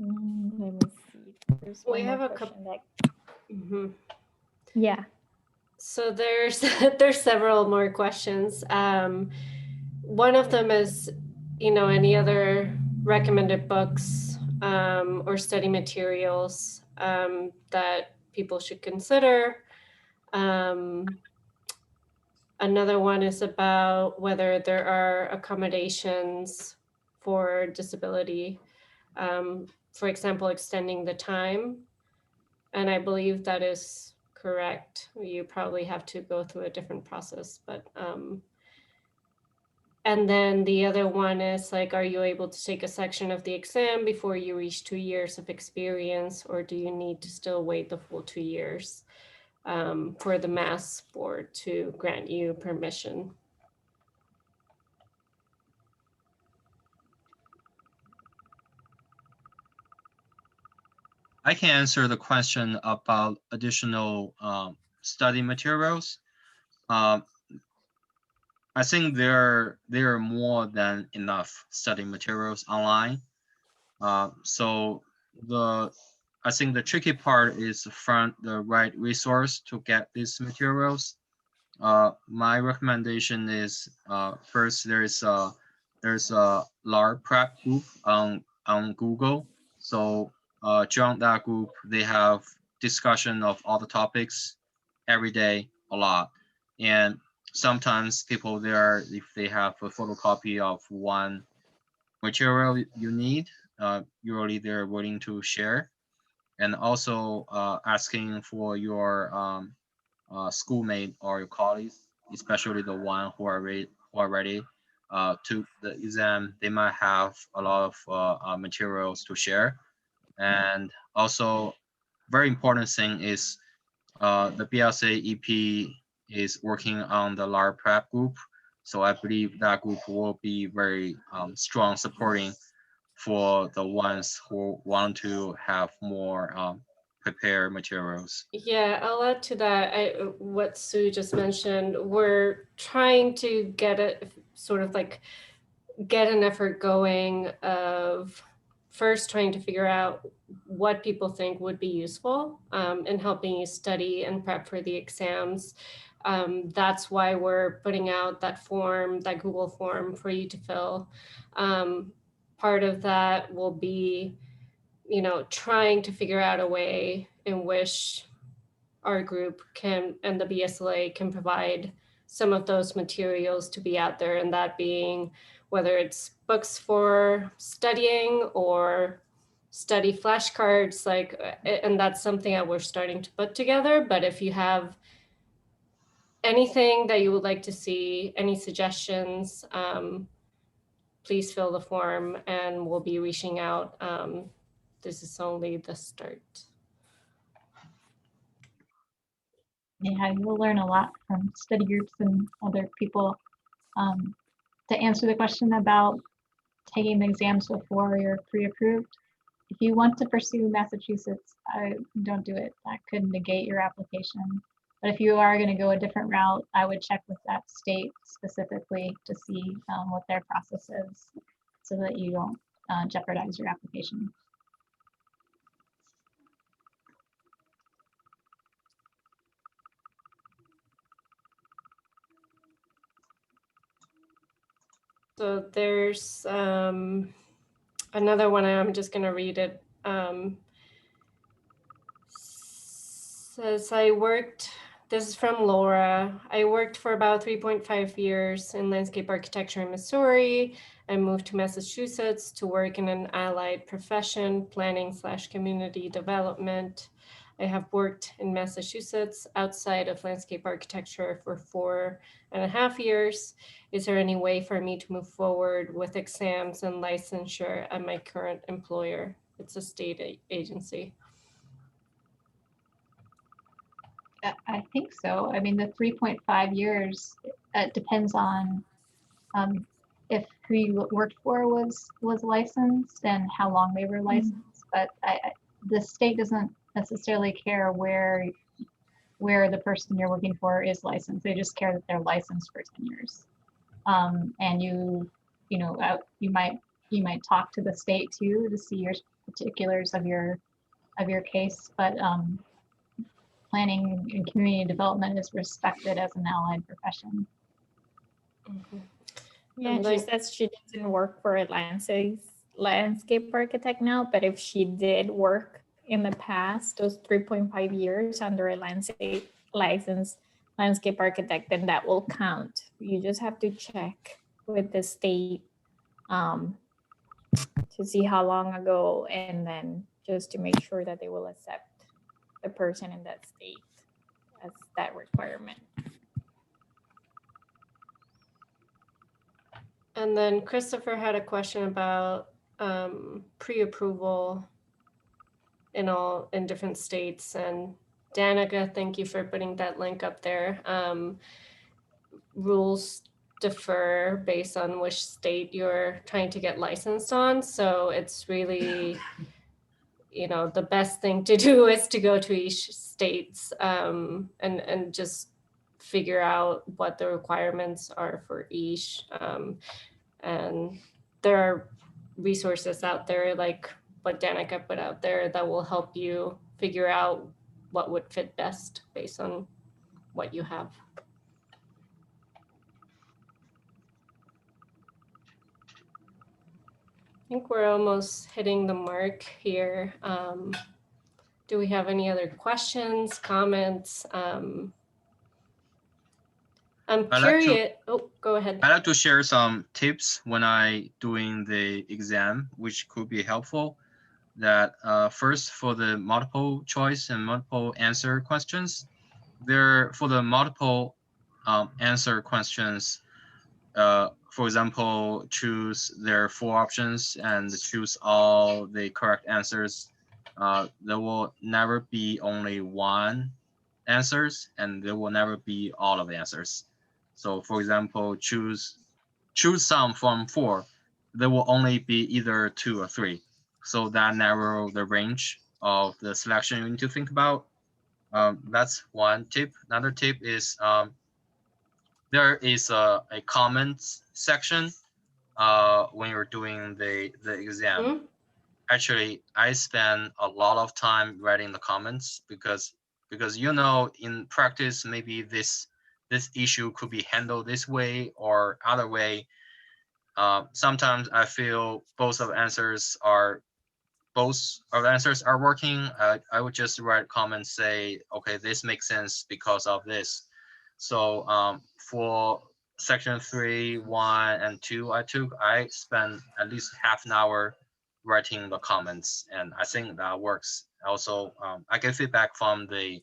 Let me see. There's We one have more a couple. question that, yeah. So there's there's several more questions. One of them is, any other recommended books or study materials that people should consider. Another one is about whether there are accommodations for disability, for example, extending the time. And I believe that is correct. You probably have to go through a different process, but and then the other one is like, are you able to take a section of the exam before you reach 2 years of experience, or do you need to still wait the full 2 years for the Mass Board to grant you permission? I can answer the question about additional study materials. I think there are more than enough study materials online. So I think the tricky part is to find the right resource to get these materials. My recommendation is first there's a LARE prep group on Google. So join that group. They have discussion of all the topics every day, a lot, and sometimes people there, if they have a photocopy of one material you need, usually they're willing to share, and also asking for your schoolmate or your colleagues, especially the one who already took the exam. They might have a lot of materials to share. And also, very important thing is the BSLA EP is working on the LARE prep group. So I believe that group will be very strong supporting for the ones who want to have more prepared materials. Yeah, I'll add to that. What Sue just mentioned, we're trying to get it sort of like get an effort going of first trying to figure out what people think would be useful in helping you study and prep for the exams. That's why we're putting out that form, that Google form for you to fill. Part of that will be, trying to figure out a way in which our group can and the BSLA can provide some of those materials to be out there, and that being whether it's books for studying or study flashcards, and that's something that we're starting to put together. But if you have anything that you would like to see, any suggestions, please fill the form and we'll be reaching out. This is only the start. Yeah, you'll learn a lot from study groups and other people. To answer the question about taking the exams before you're pre-approved, if you want to pursue Massachusetts, don't do it. That could negate your application. But if you are going to go a different route, I would check with that state specifically to see what their process is so that you don't jeopardize your application. So there's another one, I'm just going to read it. Says, this is from Laura. I worked for about 3.5 years in landscape architecture in Missouri. I moved to Massachusetts to work in an allied profession, planning/community development. I have worked in Massachusetts outside of landscape architecture for 4.5 years. Is there any way for me to move forward with exams and licensure at my current employer? It's a state agency. I think so. I mean, the 3.5 years, it depends on if who you worked for was licensed and how long they were licensed. But the state doesn't necessarily care where the person you're working for is licensed. They just care that they're licensed for 10 years. And you might talk to the state too to see particulars of your case, but planning and community development is respected as an allied profession. Yeah, she Like- says she doesn't work for a landscape architect now, but if she did work in the past, those 3.5 years under a licensed landscape architect, then that will count. You just have to check with the state to see how long ago, and then just to make sure that they will accept the person in that state as that requirement. And then Christopher had a question about pre-approval in different states. And Danica, thank you for putting that link up there. Rules differ based on which state you're trying to get licensed on. So it's really, the best thing to do is to go to each state's and just figure out what the requirements are for each. And there are resources out there like what Danica put out there that will help you figure out what would fit best based on what you have. I think we're almost hitting the mark here. Do we have any other questions, comments? I'm curious. Go ahead. I like to share some tips when I doing the exam, which could be helpful. That first, for the multiple choice and multiple answer questions, for the multiple answer questions, for example, there are 4 options and choose all the correct answers. There will never be only one answers, and there will never be all of the answers. So for example, choose some from 4. There will only be either 2 or 3. So that narrow the range of the selection you need to think about. That's one tip. Another tip is there is a comments section when you're doing the exam. Mm-hmm. Actually, I spend a lot of time writing the comments because in practice, maybe this issue could be handled this way or other way. Sometimes I feel both of the answers are working. I would just write comments, say, okay, this makes sense because of this. So for section 3, 1, and 2, I spent at least half an hour writing the comments, and I think that works. Also, I get feedback from the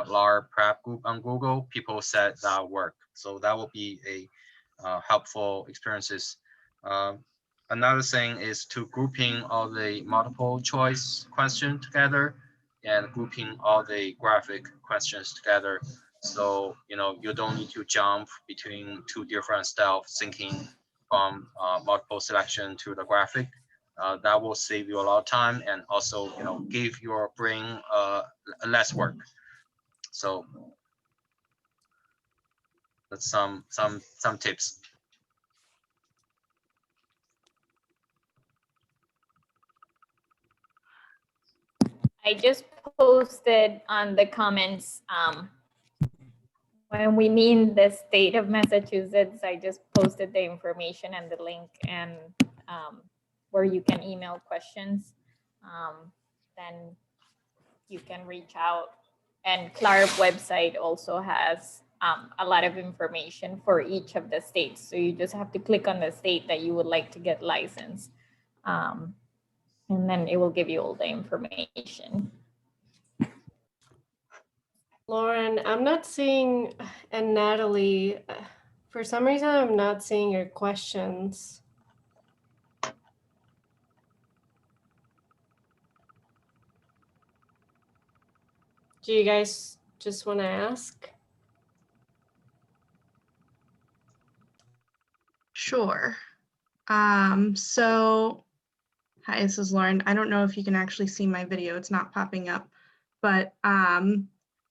LARE prep group on Google. People said that worked, so that will be a helpful experiences. Another thing is to grouping all the multiple choice questions together and grouping all the graphic questions together. So, you don't need to jump between 2 different style of thinking from multiple selection to the graphic. That will save you a lot of time and also, give your brain less work. So that's some tips. I just posted on the comments, when we mean the state of Massachusetts, I just posted the information and the link and where you can email questions. Then you can reach out. And LARE website also has a lot of information for each of the states. So you just have to click on the state that you would like to get licensed. And then it will give you all the information. Lauren, I'm not seeing, and Natalie, for some reason, I'm not seeing your questions. Do you guys just want to ask? Sure. So, hi, this is Lauren. I don't know if you can actually see my video. It's not popping up. But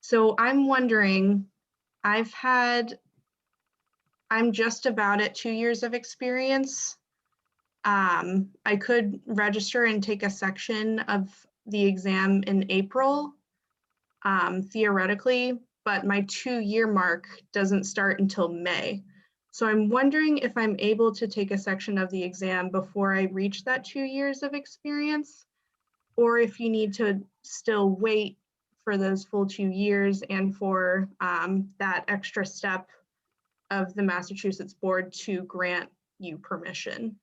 so I'm wondering, I'm just about at 2 years of experience. I could register and take a section of the exam in April, theoretically, but my 2-year mark doesn't start until May. So I'm wondering if I'm able to take a section of the exam before I reach that 2 years of experience, or if you need to still wait for those full 2 years and for that extra step of the Massachusetts board to grant you permission.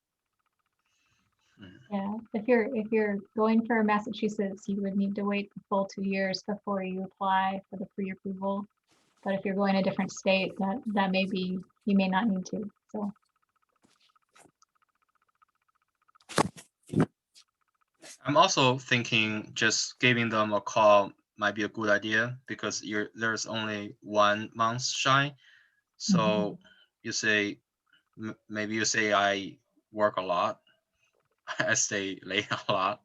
Yeah, if you're going for Massachusetts, you would need to wait the full 2 years before you apply for the pre-approval. But if you're going to a different state, that may be, you may not need to, so. I'm also thinking just giving them a call might be a good idea because there's only 1 month shy. So you say, maybe you say I work a lot, I stay late a lot.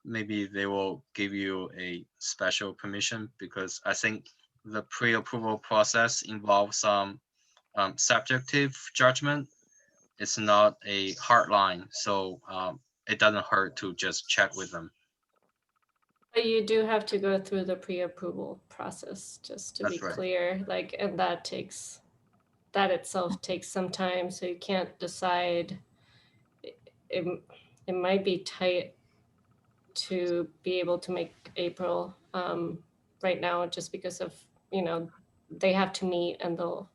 Maybe they will give you a special permission because I think the pre-approval process involves some subjective judgment. It's not a hard line, so it doesn't hurt to just check with them. But you do have to go through the pre-approval process, just to That's be right. clear, like, and that itself takes some time, so you can't decide. It might be tight to be able to make April right now, just because of, they have to meet and they'll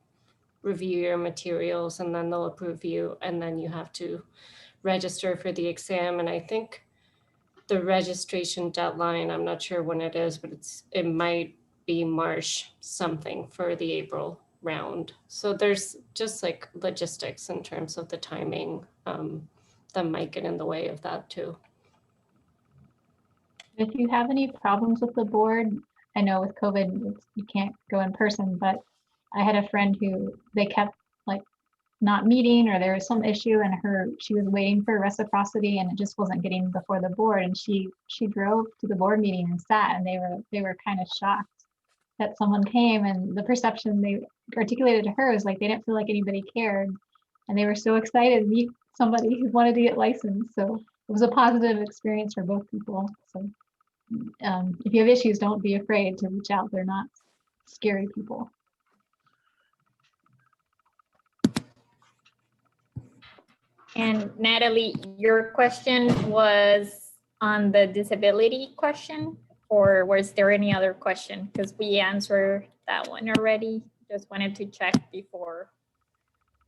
review your materials and then they'll approve you, and then you have to register for the exam. And I think the registration deadline, I'm not sure when it is, but it might be March something for the April round. So there's just like logistics in terms of the timing that might get in the way of that too. If you have any problems with the board, I know with COVID, you can't go in person, but I had a friend who they kept like not meeting, or there was some issue and she was waiting for reciprocity and it just wasn't getting before the board. And she drove to the board meeting and sat, and they were kind of shocked that someone came, and the perception they articulated to her was like, they didn't feel like anybody cared. And they were so excited to meet somebody who wanted to get licensed. So it was a positive experience for both people. So if you have issues, don't be afraid to reach out. They're not scary people. And Natalie, your question was on the disability question, or was there any other question? Because we answered that one already. Just wanted to check before.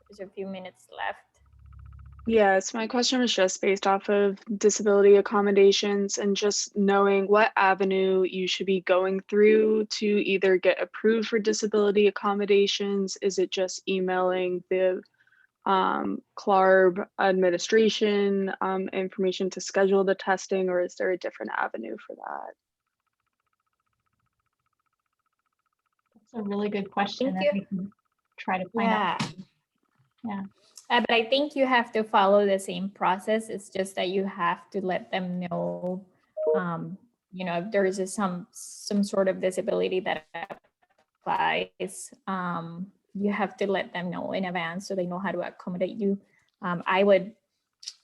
There's a few minutes left. Yes, my question was just based off of disability accommodations and just knowing what avenue you should be going through to either get approved for disability accommodations. Is it just emailing the CLARB administration information to schedule the testing, or is there a different avenue for that? That's a really good question. Thank you. We can try to find out. Yeah. But I think you have to follow the same process. It's just that you have to let them know, if there is some sort of disability that applies, you have to let them know in advance so they know how to accommodate you. I would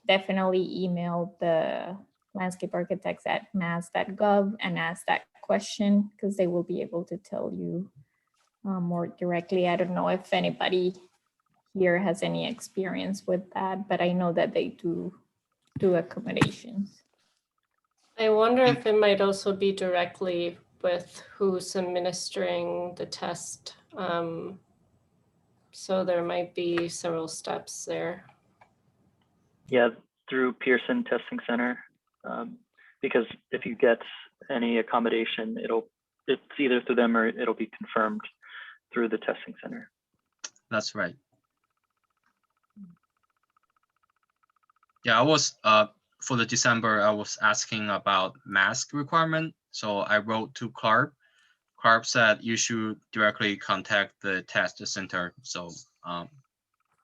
definitely email the landscape architects at mass.gov and ask that question, because they will be able to tell you more directly. I don't know if anybody here has any experience with that, but I know that they do accommodations. I wonder if it might also be directly with who's administering the test. So there might be several steps there. Yeah, through Pearson Testing Center, because if you get any accommodation, it's either through them or it'll be confirmed through the testing center. That's right. Yeah, I was for the December, I was asking about mask requirement. So I wrote to CLARB. CLARB said you should directly contact the test center. So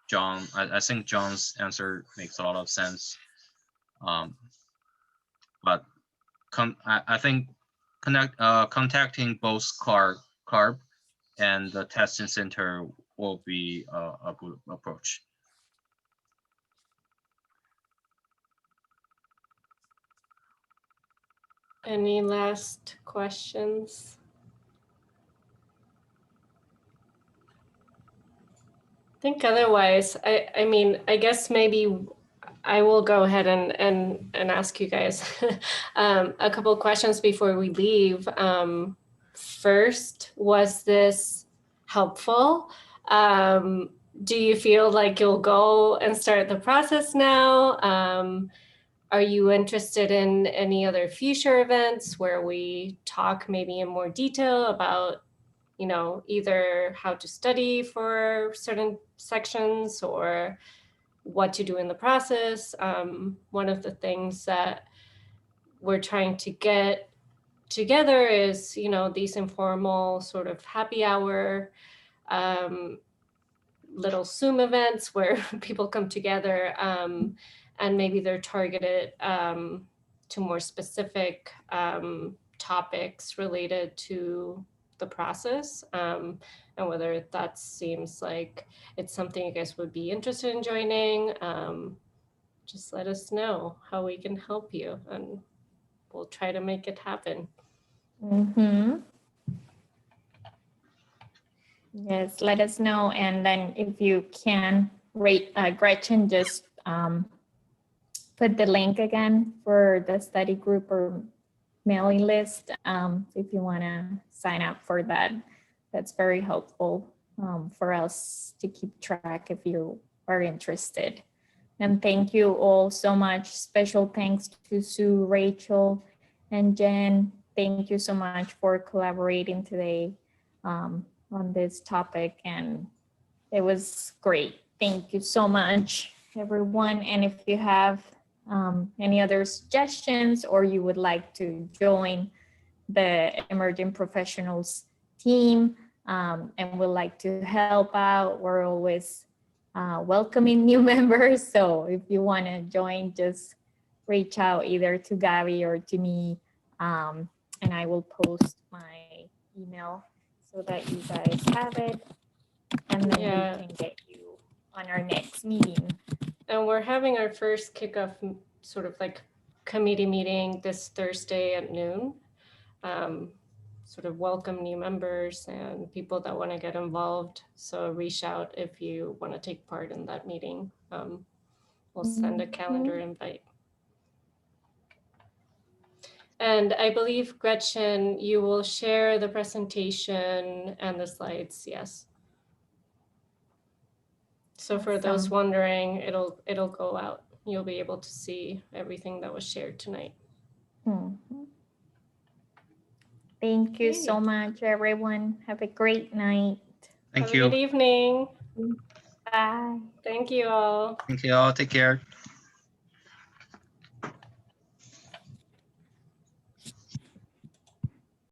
John, I think John's answer makes a lot of sense. But I think contacting both CLARB and the testing center will be a good approach. Any last questions? I think otherwise, I mean, I guess maybe I will go ahead and ask you guys a couple of questions before we leave. First, was this helpful? Do you feel like you'll go and start the process now? Are you interested in any other future events where we talk maybe in more detail about, you know, either how to study for certain sections or what to do in the process? One of the things that we're trying to get together is, you know, these informal sort of happy hour, little Zoom events where people come together, and maybe they're targeted to more specific topics related to the process, and whether that seems like it's something you guys would be interested in joining. Just let us know how we can help you, and we'll try to make it happen. Mm-hmm. Yes, let us know. And then if you can, Gretchen, just put the link again for the study group or mailing list. If you want to sign up for that, that's very helpful for us to keep track if you are interested. And thank you all so much. Special thanks to Sue, Rachel, and Jen. Thank you so much for collaborating today on this topic. And it was great. Thank you so much, everyone. And if you have any other suggestions or you would like to join the Emerging Professionals team and would like to help out, we're always welcoming new members. So if you want to join, just reach out either to Gabby or to me, and I will post my email so that you guys have it, and then we can get you on our next meeting. And we're having our first kickoff sort of like committee meeting this Thursday at noon. Sort of welcome new members and people that want to get involved. So reach out if you want to take part in that meeting. We'll send a calendar invite. And I believe, Gretchen, you will share the presentation and the slides, yes? So for those wondering, it'll go out. You'll be able to see everything that was shared tonight. Thank you so much, everyone. Have a great night. Thank you. Good evening. Bye. Thank you all. Thank you all. Take care.